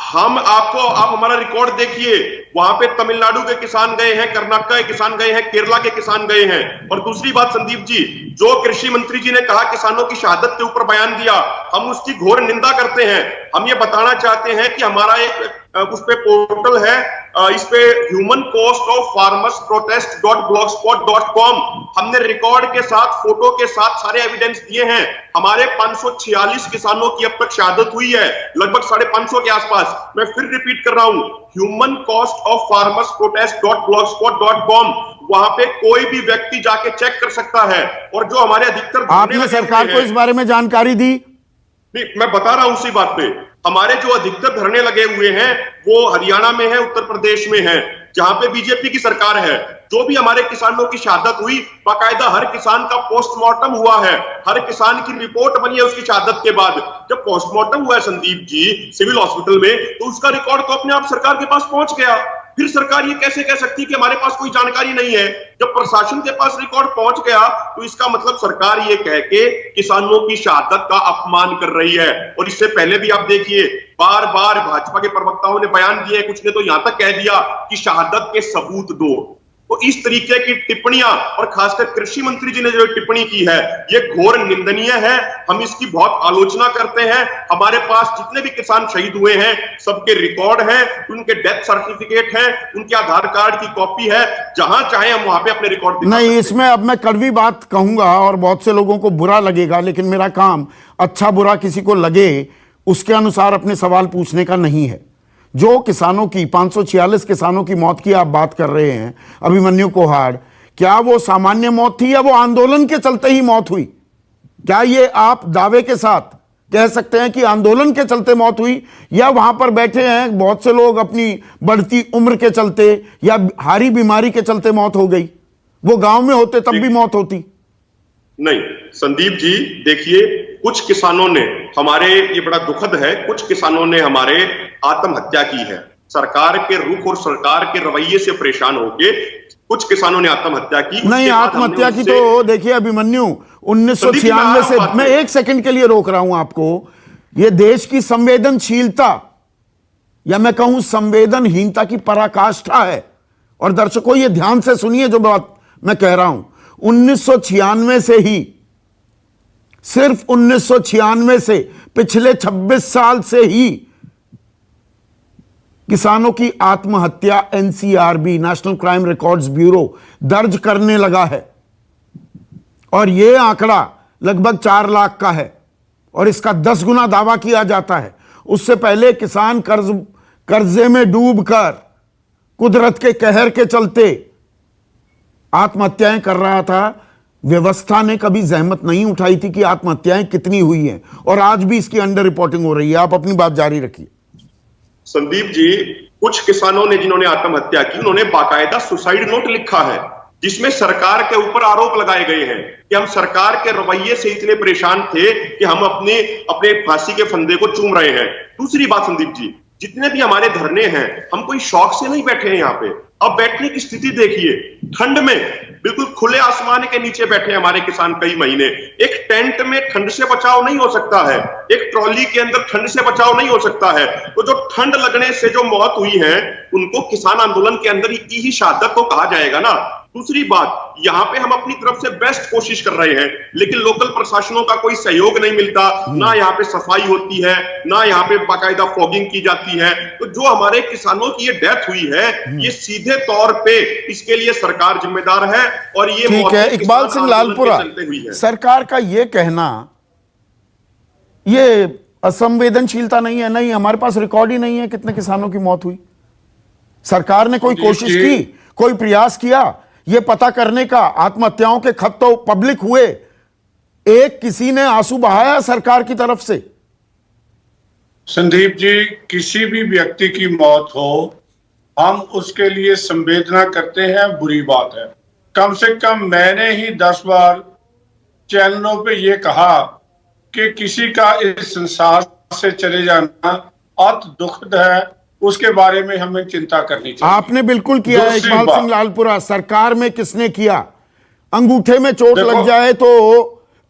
आप हमारा रिकॉर्ड देखिए, वहां पे तमिलनाडु के किसान गए हैं, कर्नाटक के किसान गए हैं, केरला के किसान गए हैं। और दूसरी बात संदीप जी, जो कृषि मंत्री जी ने कहा किसानों की शहादत के ऊपर बयान दिया, हम उसकी घोर निंदा करते हैं। हम ये बताना चाहते हैं कि हमारा एक उस पे पोर्टल है, इस पे ह्यूमन कॉस्ट ऑफ फार्मर्स प्रोटेस्ट.blogspot.com, हमने रिकॉर्ड के साथ, फोटो के साथ सारे एविडेंस दिए हैं। हमारे 546 किसानों की अब तक शहादत हुई है, लगभग 550 के आसपास। मैं फिर रिपीट कर रहा हूं, ह्यूमन कॉस्ट ऑफ फार्मर्स प्रोटेस्ट.blogspot.com, वहां पे कोई भी व्यक्ति जाके चेक कर सकता है। और जो हमारे अधिकतर, आपने सरकार को इस बारे में जानकारी दी? नहीं, मैं बता रहा हूं उसी बात पे। हमारे जो अधिकतर धरने लगे हुए हैं वो हरियाणा में है, उत्तर प्रदेश में है, जहां पे बीजेपी की सरकार है। जो भी हमारे किसानों की शहादत हुई, बाकायदा हर किसान का पोस्टमार्टम हुआ है, हर किसान की रिपोर्ट बनी है उसकी शहादत के बाद। जब पोस्टमार्टम हुआ है संदीप जी सिविल हॉस्पिटल में, तो उसका रिकॉर्ड तो अपने आप सरकार के पास पहुंच गया। फिर सरकार ये कैसे कह सकती है कि हमारे पास कोई जानकारी नहीं है? जब प्रशासन के पास रिकॉर्ड पहुंच गया तो इसका मतलब सरकार ये कह के किसानों की शहादत का अपमान कर रही है। और इससे पहले भी आप देखिए, बार बार भाजपा के प्रवक्ताओं ने बयान दिए, कुछ ने तो यहां तक कह दिया कि शहादत के सबूत दो। तो इस तरीके की टिप्पणियां, और खासकर कृषि मंत्री जी ने जो टिप्पणी की है, ये घोर निंदनीय है। हम इसकी बहुत आलोचना करते हैं। हमारे पास जितने भी किसान शहीद हुए हैं सबके रिकॉर्ड हैं, उनके डेथ सर्टिफिकेट हैं, उनके आधार कार्ड की कॉपी है, जहां चाहे हम वहां पे अपने रिकॉर्ड नहीं। इसमें अब मैं कड़वी बात कहूंगा और बहुत से लोगों को बुरा लगेगा, लेकिन मेरा काम अच्छा बुरा किसी को लगे उसके अनुसार अपने सवाल पूछने का नहीं है। जो किसानों की 546 किसानों की मौत की आप बात कर रहे हैं अभिमन्यु कोहाड़, क्या वो सामान्य मौत थी या वो आंदोलन के चलते ही मौत हुई? क्या ये आप दावे के साथ कह सकते हैं कि आंदोलन के चलते मौत हुई, या वहां पर बैठे हैं बहुत से लोग अपनी बढ़ती उम्र के चलते या हारी बीमारी के चलते मौत हो गई? वो गांव में होते तब भी मौत होती? नहीं संदीप जी, देखिए, कुछ किसानों ने, हमारे ये बड़ा दुखद है, कुछ किसानों ने हमारे आत्महत्या की है। सरकार के रुख और सरकार के रवैये से परेशान होके कुछ किसानों ने आत्महत्या की। नहीं, आत्महत्या की तो देखिए अभिमन्यु 1996 से, मैं एक सेकंड के लिए रोक रहा हूं आपको। यह देश की संवेदनशीलता या मैं कहूं संवेदनहीनता की पराकाष्ठा है। और दर्शकों ये ध्यान से सुनिए जो बात मैं कह रहा हूं। 1996 से ही, सिर्फ 1996 से, पिछले 26 साल से ही किसानों की आत्महत्या NCRB, national crime records bureau, दर्ज करने लगा है। और यह आंकड़ा लगभग 4 लाख का है और इसका 10 गुना दावा किया जाता है। उससे पहले किसान कर्जे में डूबकर कुदरत के कहर के चलते आत्महत्याएं कर रहा था। व्यवस्था ने कभी जहमत नहीं उठाई थी कि आत्महत्याएं कितनी हुई हैं, और आज भी इसकी अंडर रिपोर्टिंग हो रही है। आप अपनी बात जारी रखिए। संदीप जी, कुछ किसानों ने जिन्होंने आत्महत्या की, उन्होंने बाकायदा सुसाइड नोट लिखा है जिसमें सरकार के ऊपर आरोप लगाए गए हैं कि हम सरकार के रवैये से इतने परेशान थे कि हम अपने फांसी के फंदे को चूम रहे हैं। दूसरी बात संदीप जी, जितने भी हमारे धरने हैं, हम कोई शौक से नहीं बैठे हैं यहाँ पे। अब बैठने की स्थिति देखिए, ठंड में बिल्कुल खुले आसमान के नीचे बैठे हमारे किसान कई महीने। एक टेंट में ठंड से बचाव नहीं हो सकता है, एक ट्रॉली के अंदर ठंड से बचाव नहीं हो सकता है। तो जो ठंड लगने से जो मौत हुई है, उनको किसान आंदोलन के अंदर की ही शहादत को कहा जाएगा ना। दूसरी बात, यहाँ पे हम अपनी तरफ से बेस्ट कोशिश कर रहे हैं, लेकिन लोकल प्रशासनों का कोई सहयोग नहीं मिलता। ना यहाँ पे सफाई होती है, ना यहाँ पे बाकायदा फॉगिंग की जाती है। तो जो हमारे किसानों की ये डेथ हुई है, ये सीधे तौर पे इसके लिए सरकार जिम्मेदार है। और ये ठीक है, इकबाल सिंह लालपुरा, सरकार का ये कहना ये असंवेदनशीलता नहीं है। नहीं, हमारे पास रिकॉर्ड ही नहीं है कितने किसानों की मौत हुई। सरकार ने कोई कोशिश की, कोई प्रयास किया ये पता करने का? आत्महत्याओं के खत तो पब्लिक हुए, एक किसी ने आंसू बहाया सरकार की तरफ से? संदीप जी, किसी भी व्यक्ति की मौत हो, हम उसके लिए संवेदना करते हैं, बुरी बात है। कम से कम मैंने ही 10 बार चैनलों पे ये कहा कि किसी का इस संसार से चले जाना अति दुखद है, उसके बारे में हमें चिंता करनी चाहिए। आपने बिल्कुल किया है इकबाल सिंह लालपुरा। सरकार में किसने किया? अंगूठे में चोट लग जाए तो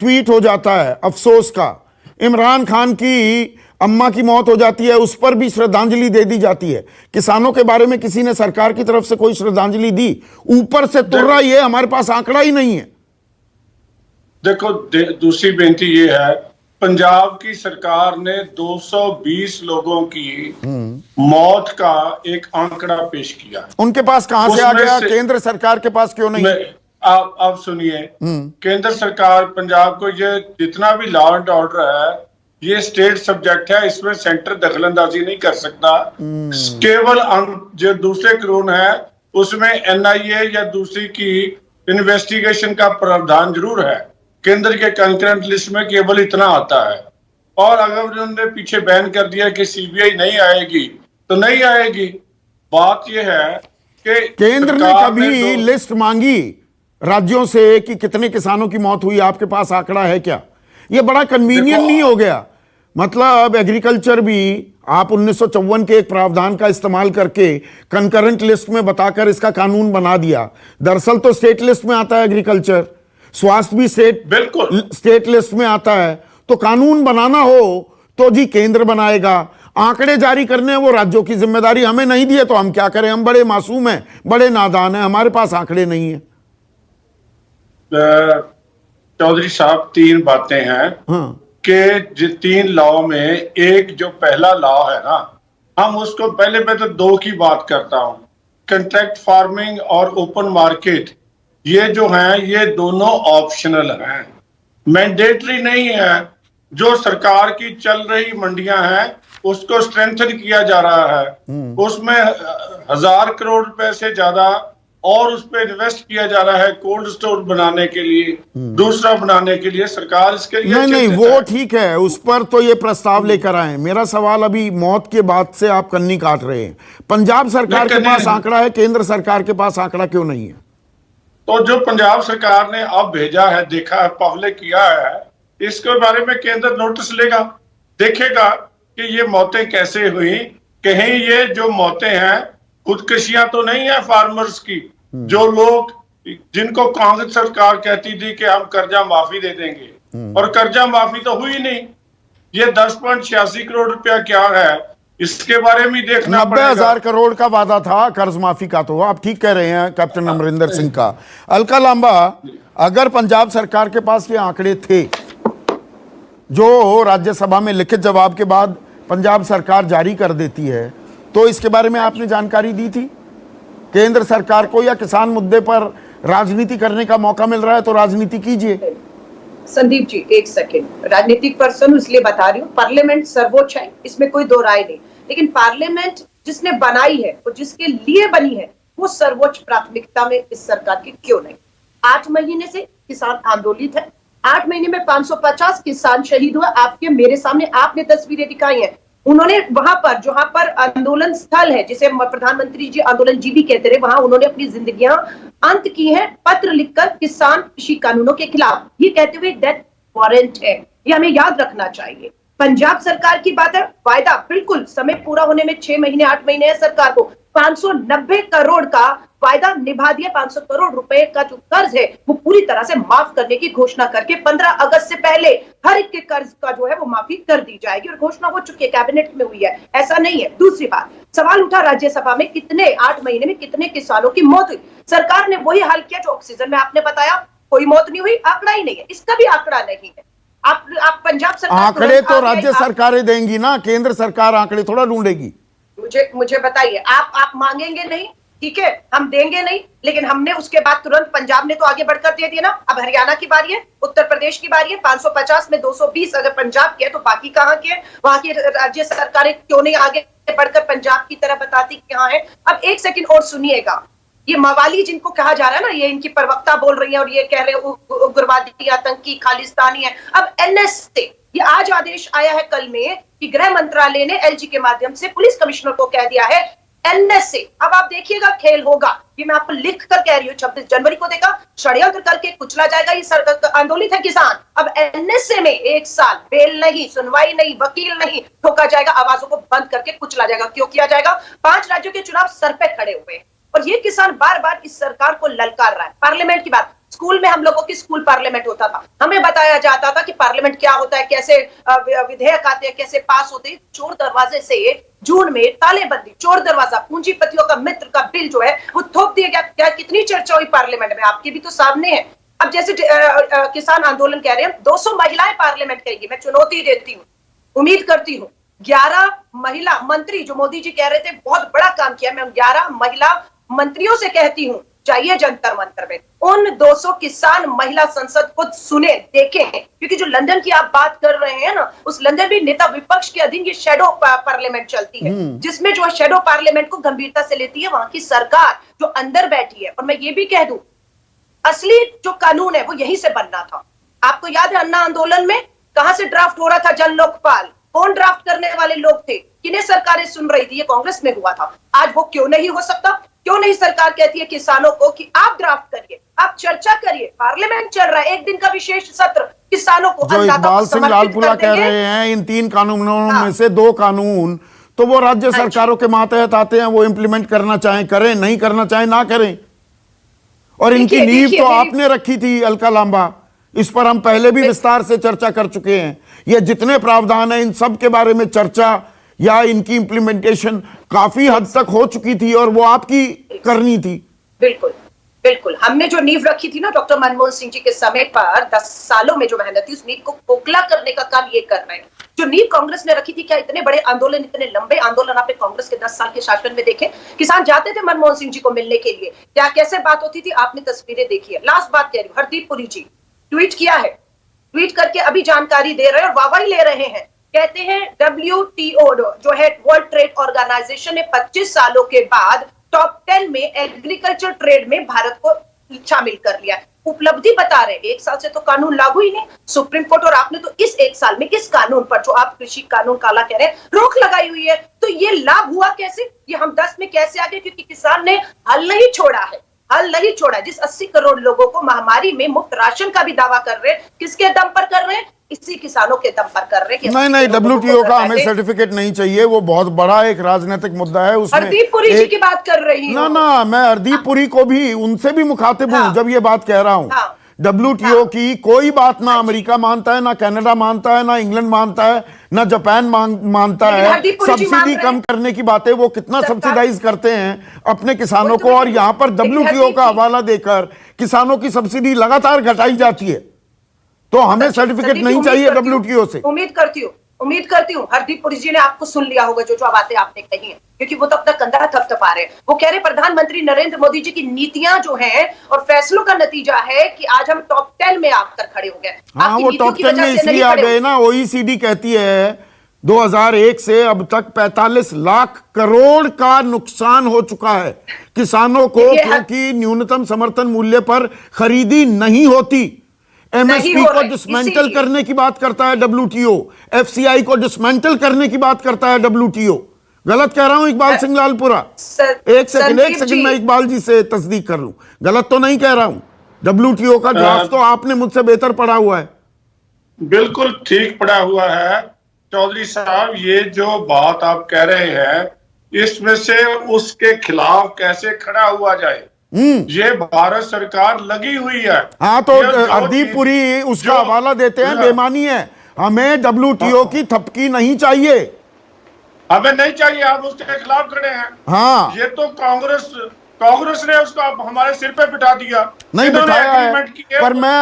ट्वीट हो जाता है अफसोस का। इमरान खान की अम्मा की मौत हो जाती है, उस पर भी श्रद्धांजलि दे दी जाती है। किसानों के बारे में किसी ने सरकार की तरफ से कोई श्रद्धांजलि दी? ऊपर से तुर्रा ये हमारे पास आंकड़ा ही नहीं है। देखो, दूसरी बेनती ये है, पंजाब की सरकार ने 220 लोगों की मौत का एक आंकड़ा पेश किया है। उनके पास कहां से आ गया? केंद्र सरकार के पास क्यों नहीं? आप सुनिए, केंद्र सरकार पंजाब को ये जितना भी लॉ एंड ऑर्डर है, ये स्टेट सब्जेक्ट है, इसमें सेंटर दखलंदाजी नहीं कर सकता। केवल जो दूसरे कानून है उसमें एनआईए या दूसरी की इन्वेस्टिगेशन का प्रावधान जरूर है। केंद्र के कंकरेंट लिस्ट में केवल इतना आता है। और अगर उन्होंने पीछे बैन कर दिया कि सीबीआई नहीं आएगी तो नहीं आएगी। बात यह है कि केंद्र ने कभी लिस्ट मांगी राज्यों से कि कितने किसानों की मौत हुई? आपके पास आंकड़ा है क्या? यह बड़ा कन्वीनियंट नहीं हो गया? मतलब एग्रीकल्चर भी आप 1954 के एक प्रावधान का इस्तेमाल करके कंकरेंट लिस्ट में बताकर इसका कानून बना दिया। दरअसल तो स्टेट लिस्ट में आता है एग्रीकल्चर, स्वास्थ्य भी स्टेट लिस्ट में आता है। तो कानून बनाना हो तो जी केंद्र बनाएगा, आंकड़े जारी करने वो राज्यों की जिम्मेदारी। हमें नहीं दिए तो हम क्या करें? हम बड़े मासूम हैं, बड़े नादान हैं, हमारे पास आंकड़े नहीं है। चौधरी साहब, 3 बातें हैं कि 3 लॉ में एक जो पहला लॉ है ना, हम उसको पहले मैं तो 2 की बात करता हूं। कंट्रैक्ट फार्मिंग और ओपन मार्केट, ये जो हैं ये दोनों ऑप्शनल हैं, मैंडेटरी नहीं है। जो सरकार की चल रही मंडियां हैं उसको स्ट्रेंथन किया जा रहा है, उसमें 1000 करोड़ रुपए से ज्यादा और उस पर इन्वेस्ट किया जा रहा है कोल्ड स्टोर बनाने के लिए, दूसरा बनाने के लिए। सरकार इसके लिए नहीं वो ठीक है, उस पर तो ये प्रस्ताव लेकर आए। मेरा सवाल अभी मौत के बाद से आप कन्नी काट रहे हैं। पंजाब सरकार के पास आंकड़ा है, केंद्र सरकार के पास आंकड़ा क्यों नहीं है? तो जो पंजाब सरकार ने अब भेजा है, देखा है, पब्लिक किया है, इसके बारे में केंद्र नोटिस लेगा, देखेगा कि ये मौतें कैसे हुई कहीं ये जो मौतें हैं खुदकुशियां तो नहीं है फार्मर्स की, जो लोग जिनको कांग्रेस सरकार कहती थी कि हम कर्जा माफी दे देंगे और कर्जा माफी तो हुई नहीं। ये 10.86 करोड़ रुपया क्या है, इसके बारे में देखना 90,000 करोड़ का वादा था कर्ज माफी का। तो आप ठीक कह रहे हैं कैप्टन अमरिंदर सिंह का। अलका लांबा, अगर पंजाब सरकार के पास ये आंकड़े थे जो राज्यसभा में लिखित जवाब के बाद पंजाब सरकार जारी कर देती है, तो इसके बारे में आपने जानकारी दी थी केंद्र सरकार को? या किसान मुद्दे पर राजनीति करने का मौका मिल रहा है तो राजनीति कीजिए। संदीप जी एक सेकेंड, राजनीतिक पर्सन इसलिए बता रही हूँ, पार्लियामेंट सर्वोच्च है, इसमें कोई दो राय नहीं, लेकिन पार्लियामेंट जिसने बनाई है और जिसके लिए बनी है वो सर्वोच्च प्राथमिकता में इस सरकार की क्यों नहीं? 8 महीने से किसान आंदोलित है, 8 महीने में 550 किसान शहीद हुए, आपके मेरे सामने आपने तस्वीरें दिखाई हैं। उन्होंने वहां पर जहां पर आंदोलन स्थल है, जिसे प्रधानमंत्री जी आंदोलन जी भी कहते रहे, वहां उन्होंने अपनी जिंदगियां अंत की है पत्र लिखकर किसान कृषि कानूनों के खिलाफ, ये कहते हुए डेथ वारंट है। ये हमें याद रखना चाहिए। पंजाब सरकार की बात है, वायदा बिल्कुल समय पूरा होने में 6 महीने 8 महीने है सरकार को, 590 करोड़ का वायदा निभा दिया। 500 करोड़ रुपए का जो कर्ज है वो पूरी तरह से माफ करने की घोषणा करके 15 अगस्त से पहले हर एक के कर्ज का जो है वो माफी कर दी जाएगी, और घोषणा हो चुकी है, कैबिनेट में हुई है, ऐसा नहीं है। दूसरी बात, सवाल उठा राज्यसभा में कितने 8 महीने में कितने किसानों की मौत हुई? सरकार ने वही हाल किया जो ऑक्सीजन में आपने बताया, कोई मौत नहीं हुई, आंकड़ा ही नहीं है, इसका भी आंकड़ा नहीं है। आप पंजाब सरकार आंकड़े तो राज्य सरकारें देंगी ना, केंद्र सरकार आंकड़े थोड़ा ढूंढेगी। मुझे बताइए, आप मांगेंगे नहीं, ठीक है, हम देंगे नहीं, लेकिन हमने उसके बाद तुरंत पंजाब ने तो आगे बढ़कर दे दिया ना। अब हरियाणा की बारी है, उत्तर प्रदेश की बारी है, 550 में 220 अगर पंजाब के है तो बाकी कहां के है? वहां की राज्य सरकारें क्यों नहीं आगे बढ़कर पंजाब की तरह बताती कहां है? अब एक सेकंड और सुनिएगा, ये मवाली जिनको कहा जा रहा है ना, ये इनकी प्रवक्ता बोल रही है और ये कह रहे हैं उग्रवादी, आतंकी, खालिस्तानी है। अब एनएसए, ये आज आदेश आया है कल में कि गृह मंत्रालय ने एलजी के माध्यम से पुलिस कमिश्नर को कह दिया है एनएसए। अब आप देखिएगा खेल होगा, ये मैं आपको लिख कर कह रही हूँ, 26 जनवरी को देखा, षड्यंत्र करके कुचला जाएगा ये आंदोलित है किसान। अब एनएसए में 1 साल बेल नहीं, सुनवाई नहीं, वकील नहीं, ठोका जाएगा, आवाजों को बंद करके कुचला जाएगा। क्यों किया जाएगा? 5 राज्यों के चुनाव सर पे खड़े हुए हैं और ये किसान बार बार इस सरकार को ललकार रहा है। पार्लियामेंट की बात, स्कूल में हम लोगों की स्कूल पार्लियामेंट होता था, हमें बताया जाता था कि पार्लियामेंट क्या होता है, कैसे विधेयक आते हैं, कैसे पास होते हैं। चोर दरवाजे से जून में तालेबंदी, चोर दरवाजा, पूंजीपतियों का मित्र का बिल जो है वो थोप दिया गया। क्या कितनी चर्चा हुई पार्लियामेंट में, आपके भी तो सामने है। अब जैसे किसान आंदोलन कह रहे हैं 200 महिलाएं पार्लियामेंट करेंगी, मैं चुनौती देती हूँ, उम्मीद करती हूँ 11 महिला मंत्री, जो मोदी जी कह रहे थे बहुत बड़ा काम किया, मैं 11 महिला मंत्रियों से कहती हूँ जाइए जंतर मंतर में, उन 200 किसान महिला संसद को सुने, देखें, क्योंकि जो लंदन की आप बात कर रहे हैं ना, उस लंदन में नेता विपक्ष के अधीन ये शैडो पार्लियामेंट चलती है, जिसमें जो शैडो पार्लियामेंट को गंभीरता से लेती है वहां की सरकार जो अंदर बैठी है। और मैं ये भी कह दूं, असली जो कानून है वो यहीं से बनना था। आपको याद है अन्ना आंदोलन में कहां से ड्राफ्ट हो रहा था? जन लोकपाल, कौन ड्राफ्ट करने वाले लोग थे, किन्हें सरकारें सुन रही थी? ये कांग्रेस में हुआ था। आज वो क्यों नहीं हो सकता? क्यों नहीं सरकार कहती है किसानों को कि आप ड्राफ्ट करिए, आप चर्चा करिए, पार्लियामेंट चल रहा है, एक दिन का विशेष सत्र किसानों को, जो इकबाल सिंह लालपुरा कह रहे हैं इन 3 कानूनों में से 2 कानून तो वो राज्य सरकारों के मातहत आते हैं, वो इंप्लीमेंट करना चाहें करें, नहीं करना चाहें ना करें। और इनकी नींव तो आपने रखी थी अलका लांबा, इस पर हम पहले भी विस्तार से चर्चा कर चुके हैं। ये जितने प्रावधान है इन सब के बारे में चर्चा या इनकी इंप्लीमेंटेशन काफी हद तक हो चुकी थी और वो आपकी करनी थी। बिल्कुल बिल्कुल, हमने जो नींव रखी थी ना डॉक्टर मनमोहन सिंह जी के समय पर, 10 सालों में जो मेहनत थी, उस नींव को खोखला करने का काम ये कर रहे हैं। जो नींव कांग्रेस ने रखी थी, क्या इतने बड़े आंदोलन, इतने लंबे आंदोलन आपने कांग्रेस के 10 साल के शासन में देखे? किसान जाते थे मनमोहन सिंह जी को मिलने के लिए, क्या कैसे बात होती थी, आपने तस्वीरें देखी है। लास्ट बात कह रही हूँ, हरदीप पुरी जी ट्वीट किया है, ट्वीट करके अभी जानकारी दे रहे हैं और वाहवाही ले रहे हैं। कहते हैं WTO जो है वर्ल्ड ट्रेड ऑर्गेनाइजेशन ने 25 सालों के बाद टॉप 10 में एग्रीकल्चर ट्रेड में भारत को शामिल कर लिया। उपलब्धि बता रहे, 1 साल से तो कानून लागू ही नहीं, सुप्रीम कोर्ट और आपने तो इस 1 साल में इस कानून पर, जो आप कृषि कानून काला कह रहे हैं, रोक लगाई हुई है। तो ये लाभ हुआ कैसे? ये हम 10 में कैसे आ गए? क्योंकि किसान ने हल नहीं छोड़ा है, हल नहीं छोड़ा। जिस 80 करोड़ लोगों को महामारी में मुफ्त राशन का भी दावा कर रहे हैं, किसके दम पर कर रहे हैं? इसी किसानों के दम पर कर रहे हैं कि नहीं नहीं, WTO का हमें सर्टिफिकेट नहीं चाहिए, वो बहुत बड़ा एक राजनीतिक मुद्दा है। उसमें हरदीप पुरी जी की बात कर रही हूं। ना, मैं हरदीप पुरी को भी, उनसे भी मुखातिब हूं जब ये बात कह रहा हूं। WTO की कोई बात ना अमेरिका मानता है, ना कनाडा मानता है, ना इंग्लैंड मानता है, ना जापान मानता है। सब्सिडी कम करने की बातें, वो कितना सब्सिडाइज करते हैं अपने किसानों को, और यहां पर WTO का हवाला देकर किसानों की सब्सिडी लगातार घटाई जाती है। तो हमें सर्टिफिकेट नहीं चाहिए WTO से। उम्मीद करती हूँ हरदीप पुरी जी ने आपको सुन लिया होगा जो जो बातें आपने कही हैं, क्योंकि वो तो अपना कंधा थपथपा रहे हैं। वो कह रहे प्रधानमंत्री नरेंद्र मोदी जी की नीतियां जो हैं और फैसलों का नतीजा है कि आज हम टॉप 10 में आकर खड़े हो गए। हाँ, वो टॉप 10 में इसलिए आ गए ना, OECD कहती है 2001 से अब तक 45 लाख करोड़ का नुकसान हो चुका है किसानों को, क्योंकि न्यूनतम समर्थन मूल्य पर खरीदी नहीं होती। MSP को डिसमेंटल करने की बात करता है WTO, FCI को डिसमेंटल करने की बात करता है WTO। गलत कह रहा हूं इकबाल सिंह लालपुरा? एक सेकंड मैं इकबाल जी से तस्दीक कर लूं, गलत तो नहीं कह रहा हूं। WTO का ड्राफ्ट तो आपने मुझसे बेहतर पढ़ा हुआ है। बिल्कुल ठीक पढ़ा हुआ है चौधरी साहब। ये जो बात आप कह रहे हैं, इसमें से उसके खिलाफ कैसे खड़ा हुआ जाए, ये भारत सरकार लगी हुई है। हाँ, तो हरदीप पुरी उसका हवाला देते हैं, बेमानी है। हमें WTO की थपकी नहीं चाहिए, हमें नहीं चाहिए। आप उसके खिलाफ खड़े हैं। हाँ, ये तो कांग्रेस ने उसको हमारे सिर पे बिठा दिया। नहीं बिठाया है, पर मैं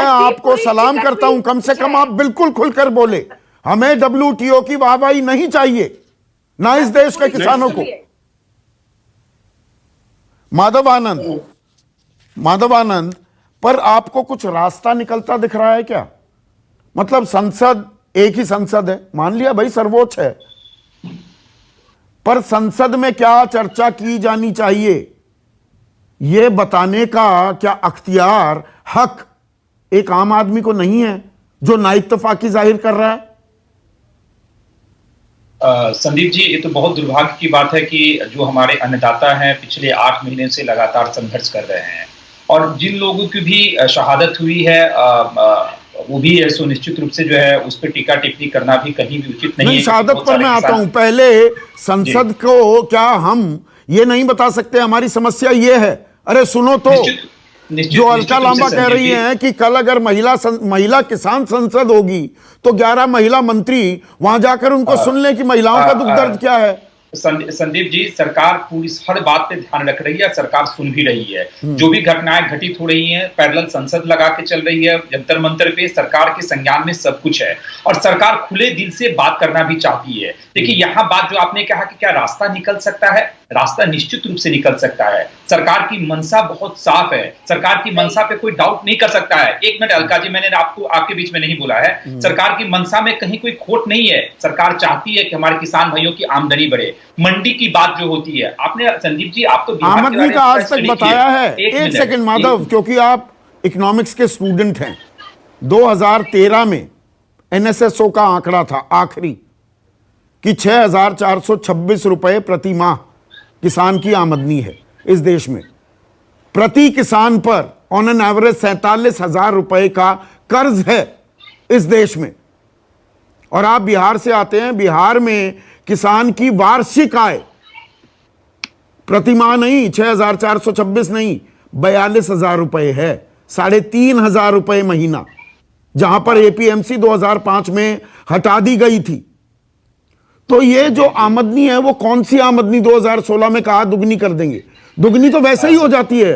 आपको सलाम करता हूं, कम से कम आप बिल्कुल खुलकर बोले। हमें WTO की वाहवाही नहीं चाहिए, ना इस देश के किसानों को। माधव आनंद, पर आपको कुछ रास्ता निकलता दिख रहा है क्या? मतलब संसद एक ही संसद है, मान लिया भाई सर्वोच्च है, पर संसद में क्या चर्चा की जानी चाहिए यह बताने का क्या अख्तियार, हक एक आम आदमी को नहीं है जो नाइत्तफाकी जाहिर कर रहा है? संदीप जी, ये तो बहुत दुर्भाग्य की बात है कि जो हमारे अन्नदाता हैं पिछले 8 महीने से लगातार संघर्ष कर रहे हैं, और जिन लोगों की भी शहादत हुई है वो भी सुनिश्चित रूप से जो है उस पर टीका टिप्पणी करना भी कहीं भी उचित नहीं है। शहादत पर मैं आता हूं, पहले संसद को क्या हम ये नहीं बता सकते हमारी समस्या ये है? अरे सुनो तो, जो अलका लांबा कह रही हैं कि कल अगर महिला किसान संसद होगी तो 11 महिला मंत्री वहां जाकर उनको सुन लें कि महिलाओं का दुख दर्द क्या है। संदीप जी, सरकार पूरी हर बात पे ध्यान रख रही है, सरकार सुन भी रही है। जो भी घटनाएं घटित हो रही हैं, पैरेलल संसद लगा के चल रही है, जंतर मंतर पे सरकार के संज्ञान में सब कुछ है, और सरकार खुले दिल से बात करना भी चाहती है। देखिए, यहाँ बात जो आपने कहा कि क्या रास्ता निकल सकता है, रास्ता निश्चित रूप से निकल सकता है। सरकार की मंशा बहुत साफ है, सरकार की मंशा पे कोई डाउट नहीं कर सकता है। एक मिनट अलका जी, मैंने आपको आपके बीच में नहीं बोला है, सरकार की मंशा में कहीं कोई खोट नहीं है। सरकार चाहती है कि हमारे किसान भाइयों की आमदनी बढ़े। मंडी की बात जो होती है, आपने संदीप जी, आप तो आमदनी का आज तक बताया है। एक सेकंड माधव, क्योंकि आप इकोनॉमिक्स के स्टूडेंट हैं। 2013 में NSSO का आंकड़ा था आखिरी कि 6,426 रुपए प्रति माह किसान की आमदनी है इस देश में। प्रति किसान पर ऑन एन एवरेज 47,000 रुपए का कर्ज है इस देश में। और आप बिहार से आते हैं, बिहार में किसान की वार्षिक आय प्रति माह नहीं 6,426 नहीं 42,000 रुपए है, 3,500 रुपए महीना, जहां पर APMC 2005 में हटा दी गई थी। तो ये जो आमदनी है वो कौन सी आमदनी 2016 में कहा दुगनी कर देंगे? दुगनी तो वैसे ही हो जाती है।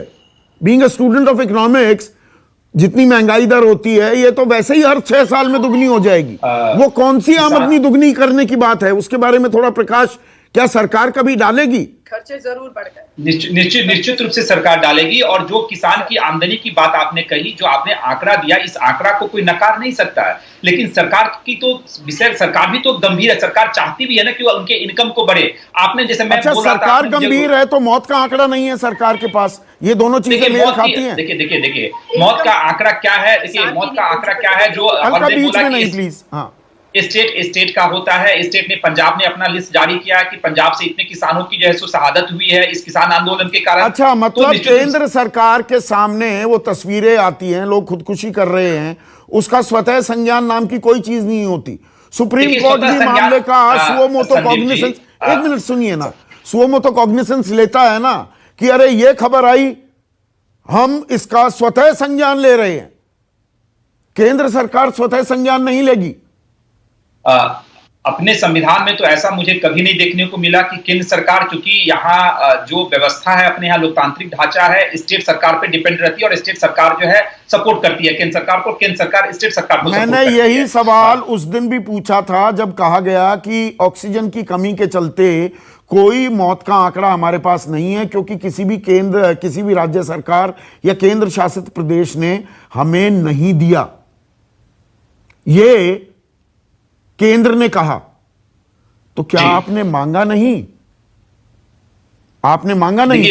Being a student of economics, जितनी महंगाई दर होती है ये तो वैसे ही हर 6 साल में दुगनी हो जाएगी। वो कौन सी आमदनी दुगनी करने की बात है, उसके बारे में थोड़ा प्रकाश क्या सरकार कभी डालेगी? खर्चे जरूर बढ़ गए, निश्चित रूप से सरकार डालेगी। और जो किसान की आमदनी की बात आपने कही, जो आपने आंकड़ा दिया, इस आंकड़ा को कोई नकार नहीं सकता है। लेकिन सरकार की तो विषय, सरकार भी तो गंभीर है, सरकार चाहती भी है ना कि उनके इनकम को बढ़े। आपने जैसे मैं बोल रहा था, सरकार गंभीर है तो मौत का आंकड़ा नहीं है सरकार के पास। ये दोनों चीजें मेल खाती हैं। देखिए मौत का आंकड़ा क्या है? देखिए मौत का आंकड़ा क्या है जो बीच में नहीं प्लीज। हाँ, स्टेट का होता है। स्टेट ने, पंजाब ने अपना लिस्ट जारी किया है कि पंजाब से इतने किसानों की जो है सो शहादत हुई है इस किसान आंदोलन के कारण। अच्छा, मतलब केंद्र सरकार के सामने वो तस्वीरें आती हैं, लोग खुदकुशी कर रहे हैं, उसका स्वतः संज्ञान नाम की कोई चीज नहीं होती। सुप्रीम देखिए, कोर्ट स्वतः भी संज्ञान, मामले का suo motu Sandeep ji, cognisance, एक मिनट सुनिए ना, सुओ मोटो कॉग्निसेंस लेता है ना कि अरे ये खबर आई, हम इसका स्वतः संज्ञान ले रहे हैं। केंद्र सरकार स्वतः संज्ञान नहीं लेगी। अपने संविधान में तो ऐसा मुझे कभी नहीं देखने को मिला कि केंद्र सरकार, चूंकि यहाँ जो व्यवस्था है, अपने यहाँ लोकतांत्रिक ढांचा है, स्टेट सरकार पे डिपेंड रहती है और स्टेट सरकार जो है सपोर्ट करती है केंद्र सरकार को, केंद्र सरकार स्टेट सरकार को। मैंने यही सवाल उस दिन भी पूछा था जब कहा गया कि ऑक्सीजन की कमी के चलते कोई मौत का आंकड़ा हमारे पास नहीं है, क्योंकि किसी भी राज्य सरकार या केंद्र शासित प्रदेश ने हमें नहीं दिया। ये केंद्र ने कहा, तो क्या आपने मांगा नहीं? आपने मांगा नहीं?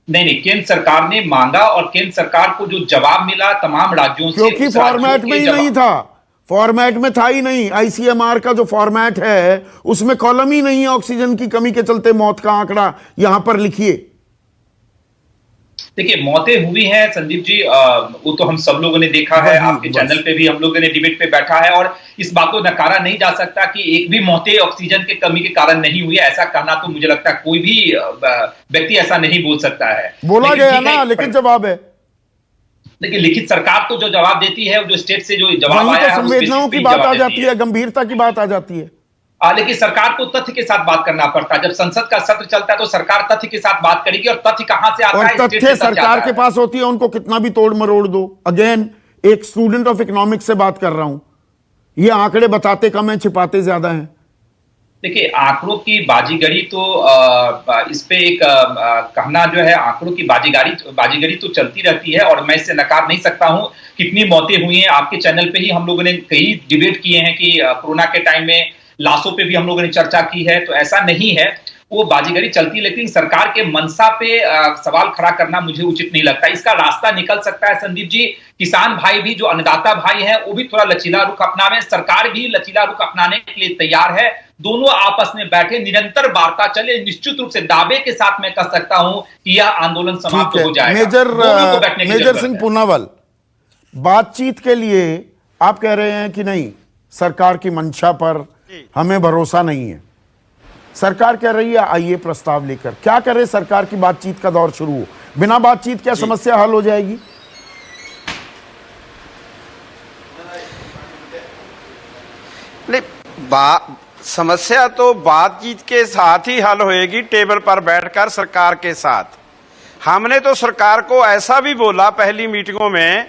नहीं, केंद्र सरकार ने मांगा और केंद्र सरकार को जो जवाब मिला तमाम राज्यों से, क्योंकि फॉर्मेट में ही नहीं था, फॉर्मेट में था ही नहीं। आईसीएमआर का जो फॉर्मेट है उसमें कॉलम ही नहीं है ऑक्सीजन की कमी के चलते मौत का आंकड़ा, यहां पर लिखिए। देखिए, मौतें हुई हैं संदीप जी, वो तो हम सब लोगों ने देखा है, आपके चैनल पे भी हम लोगों ने डिबेट पे बैठा है, और इस बात को नकारा नहीं जा सकता कि एक भी मौतें ऑक्सीजन की कमी के कारण नहीं हुई है। ऐसा कहना तो मुझे लगता है कोई भी व्यक्ति ऐसा नहीं बोल सकता है। बोला गया ना, लिखित जवाब है। देखिए, लिखित सरकार तो जो जवाब देती है, जो स्टेट से जो जवाब आया है, संवेदनाओं की बात आ जाती है, गंभीरता की बात आ जाती है। लेकिन सरकार को तथ्य के साथ बात करना पड़ता है। जब संसद का सत्र चलता है तो सरकार तथ्य के साथ बात करेगी, और तथ्य कहां से आता है? और तथ्य सरकार के पास होती है, उनको कितना भी तोड़ मरोड़ दो। अगेन, एक स्टूडेंट ऑफ इकोनॉमिक्स से बात कर रहा हूं, ये आंकड़े बताते कम है, छिपाते ज्यादा हैं। देखिए, आंकड़ों की बाजीगरी तो इस पे एक कहना जो है, आंकड़ों की बाजीगरी तो चलती रहती है, और मैं इससे नकार नहीं सकता हूं। कितनी मौतें हुई हैं, आपके चैनल पे ही हम लोगों ने कई डिबेट किए हैं कि कोरोना के टाइम में लाशों पे भी हम लोगों ने चर्चा की है, तो ऐसा नहीं है, वो बाजीगरी चलती, लेकिन सरकार के मंशा पे सवाल खड़ा करना मुझे उचित नहीं लगता। इसका रास्ता निकल सकता है संदीप जी, किसान भाई भी, जो अन्नदाता भाई हैं, वो भी थोड़ा लचीला रुख अपनावें, सरकार भी लचीला रुख अपनाने के लिए तैयार है। दोनों आपस में बैठे निरंतर वार्ता चले, निश्चित रूप से दावे के साथ मैं कह सकता हूं कि यह आंदोलन समाप्त हो जाएगा। मेजर सिंह पूनावाल, बातचीत के लिए आप कह रहे हैं कि नहीं, सरकार की मंशा पर हमें भरोसा नहीं है। सरकार कह रही है आइए प्रस्ताव लेकर, क्या करे सरकार की बातचीत का दौर शुरू हो। बिना बातचीत क्या समस्या हल हो जाएगी? नहीं, समस्या तो बातचीत के साथ ही हल होएगी, टेबल पर बैठकर सरकार के साथ। हमने तो सरकार को ऐसा भी बोला पहली मीटिंगों में,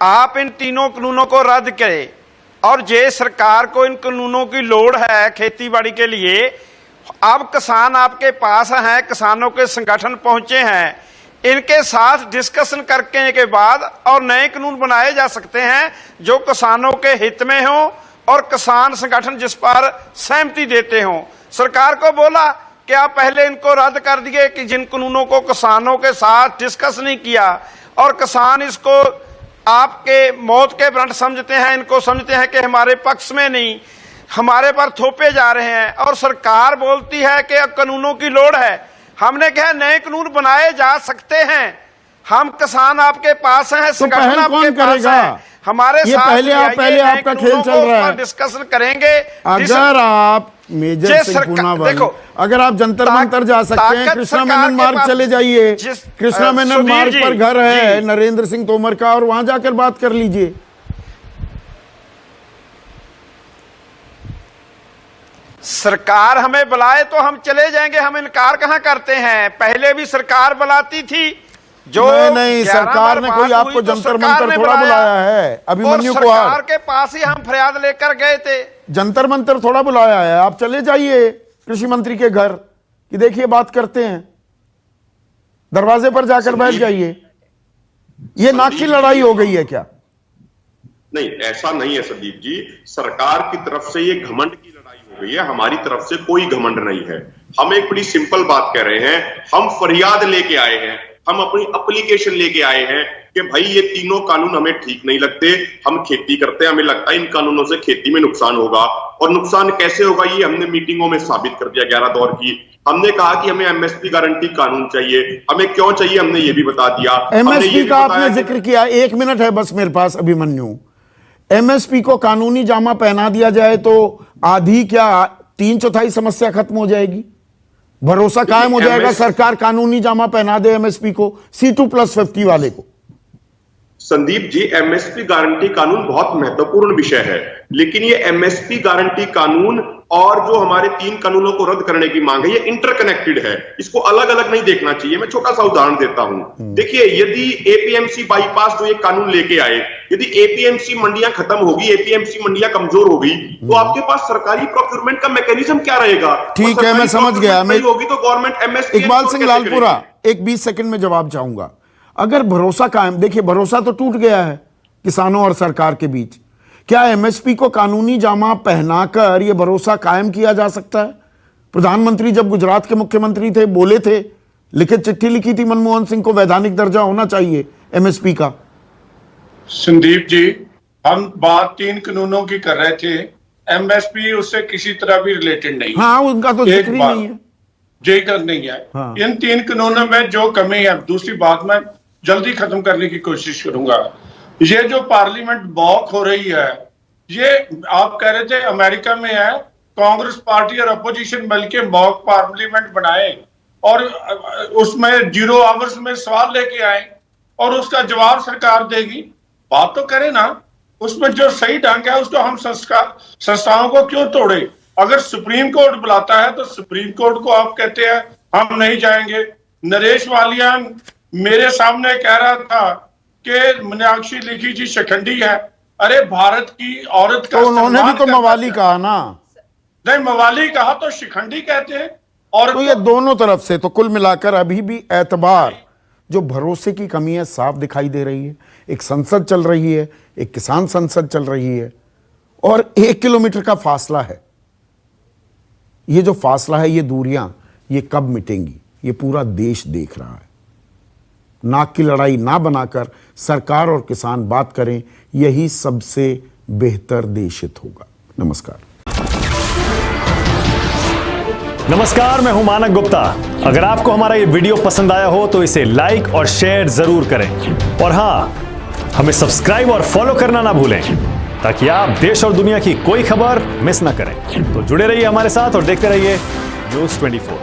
आप इन तीनों कानूनों को रद्द करें, और जे सरकार को इन कानूनों की लोड़ है खेती बाड़ी के लिए, अब किसान आपके पास हैं, किसानों के संगठन पहुंचे हैं, इनके साथ डिस्कशन करने के बाद और नए कानून बनाए जा सकते हैं जो किसानों के हित में हो और किसान संगठन जिस पर सहमति देते हों। सरकार को बोला कि आप पहले इनको रद्द कर दिए कि जिन कानूनों को किसानों के साथ डिस्कस नहीं किया, और किसान इसको आपके मौत के व्रत समझते हैं, इनको समझते हैं कि हमारे पक्ष में नहीं, हमारे पर थोपे जा रहे हैं, और सरकार बोलती है कि कानूनों की लोड़ है। हमने कहा नए कानून बनाए जा सकते हैं, हम किसान आपके पास हैं, संगठन आपके पास है, हमारे साथ पहले आपका खेल चल रहा है, डिस्कसन करेंगे। अगर आप मेजर सिंह पूनावाल, अगर आप जंतर मंतर जा सकते हैं, कृष्णा मेनन मार्ग चले जाइए, कृष्णा मेनन मार्ग पर घर है नरेंद्र सिंह तोमर का, और वहां जाकर बात कर लीजिए। सरकार हमें बुलाए तो हम चले जाएंगे, हम इनकार कहां करते हैं। पहले भी सरकार बुलाती थी, जो नहीं सरकार ने कोई आपको जंतर मंतर थोड़ा बुलाया है। अभिमन्यु को सरकार के पास ही हम फरियाद लेकर गए थे, जंतर मंतर थोड़ा बुलाया है। आप चले जाइए कृषि मंत्री के घर कि देखिए बात करते हैं, दरवाजे पर जाकर बैठ जाइए। ये नाक की लड़ाई हो गई है क्या? नहीं, ऐसा नहीं है संदीप जी, सरकार की तरफ से ये घमंड की लड़ाई हो गई है, हमारी तरफ से कोई घमंड नहीं है। हम एक बड़ी सिंपल बात कह रहे हैं, हम फरियाद लेके आए हैं, हम अपनी एप्लीकेशन लेके आए हैं कि भाई ये तीनों कानून हमें ठीक नहीं लगते, हम खेती करते हैं, हमें लगता है इन कानूनों से खेती में नुकसान होगा, और नुकसान कैसे होगा ये हमने मीटिंगों में साबित कर दिया 11 दौर की। हमने कहा कि हमें एमएसपी गारंटी कानून चाहिए, हमें क्यों चाहिए हमने ये भी बता दिया। एमएसपी का आपने जिक्र किया, 1 मिनट है बस मेरे पास अभिमन्यु। एमएसपी को कानूनी जामा पहना दिया जाए तो आधी क्या 3/4 समस्या खत्म हो जाएगी, भरोसा कायम हो जाएगा। सरकार कानूनी जामा पहना दे एमएसपी को, C2+50 वाले को। संदीप जी, एमएसपी गारंटी कानून बहुत महत्वपूर्ण विषय है, लेकिन ये एमएसपी गारंटी कानून और जो हमारे 3 कानूनों को रद्द करने की मांग है, ये इंटरकनेक्टेड है, इसको अलग अलग नहीं देखना चाहिए। मैं छोटा सा उदाहरण देता हूं। देखिए, यदि एपीएमसी बाईपास जो ये कानून लेके आए, यदि एपीएमसी मंडियां खत्म होगी, एपीएमसी मंडियां कमजोर होगी, तो आपके पास सरकारी प्रोक्योरमेंट का मैकेनिज्म क्या रहेगा? ठीक है, मैं समझ गया। मैं होगी तो गवर्नमेंट एमएसपी। इकबाल सिंह लालपुरा, एक 20 सेकंड में जवाब चाहूंगा। अगर भरोसा कायम, देखिए भरोसा तो टूट गया है किसानों और सरकार के बीच, क्या एमएसपी को कानूनी जामा पहनाकर यह भरोसा कायम किया जा सकता है? प्रधानमंत्री जब गुजरात के मुख्यमंत्री थे, बोले थे, लिखित चिट्ठी लिखी थी मनमोहन सिंह को, वैधानिक दर्जा होना चाहिए एमएसपी का। संदीप जी, हम बात 3 कानूनों की कर रहे थे, एमएसपी उससे किसी तरह भी रिलेटेड नहीं। हाँ, उनका तो जिक्र ही नहीं है, जिक्र नहीं है। हाँ। इन 3 कानूनों में जो कमी है, दूसरी बात मैं जल्दी खत्म करने की कोशिश करूंगा। ये जो पार्लियामेंट मॉक हो रही है, ये आप कह रहे थे अमेरिका में है, कांग्रेस पार्टी और अपोजिशन मिलकर मॉक पार्लियामेंट बनाए और उसमें 0 आवर्स में सवाल लेके आए और उसका जवाब सरकार देगी। बात तो करे ना, उसमें जो सही ढंग है उसको हम संस्थाओं को क्यों तोड़े? अगर सुप्रीम कोर्ट बुलाता है तो सुप्रीम कोर्ट को आप कहते हैं हम नहीं जाएंगे। नरेश वालिया मेरे सामने कह रहा था कि मीनाक्षी लेखी जी शिखंडी है। अरे भारत की औरत का तो उन्होंने भी तो मवाली कहा ना। नहीं, मवाली कहा तो शिखंडी कहते हैं। और तो ये दोनों तरफ से, तो कुल मिलाकर अभी भी एतबार, जो भरोसे की कमी है, साफ दिखाई दे रही है। एक संसद चल रही है, एक किसान संसद चल रही है, और 1 किलोमीटर का फासला है। ये जो फासला है, ये दूरियां, ये कब मिटेंगी, ये पूरा देश देख रहा है। नाक की लड़ाई ना बनाकर सरकार और किसान बात करें, यही सबसे बेहतर देश हित होगा। नमस्कार। नमस्कार, मैं हूं मानक गुप्ता। अगर आपको हमारा ये वीडियो पसंद आया हो तो इसे लाइक और शेयर जरूर करें, और हां, हमें सब्सक्राइब और फॉलो करना ना भूलें, ताकि आप देश और दुनिया की कोई खबर मिस ना करें। तो जुड़े रहिए हमारे साथ और देखते रहिए न्यूज़ 24।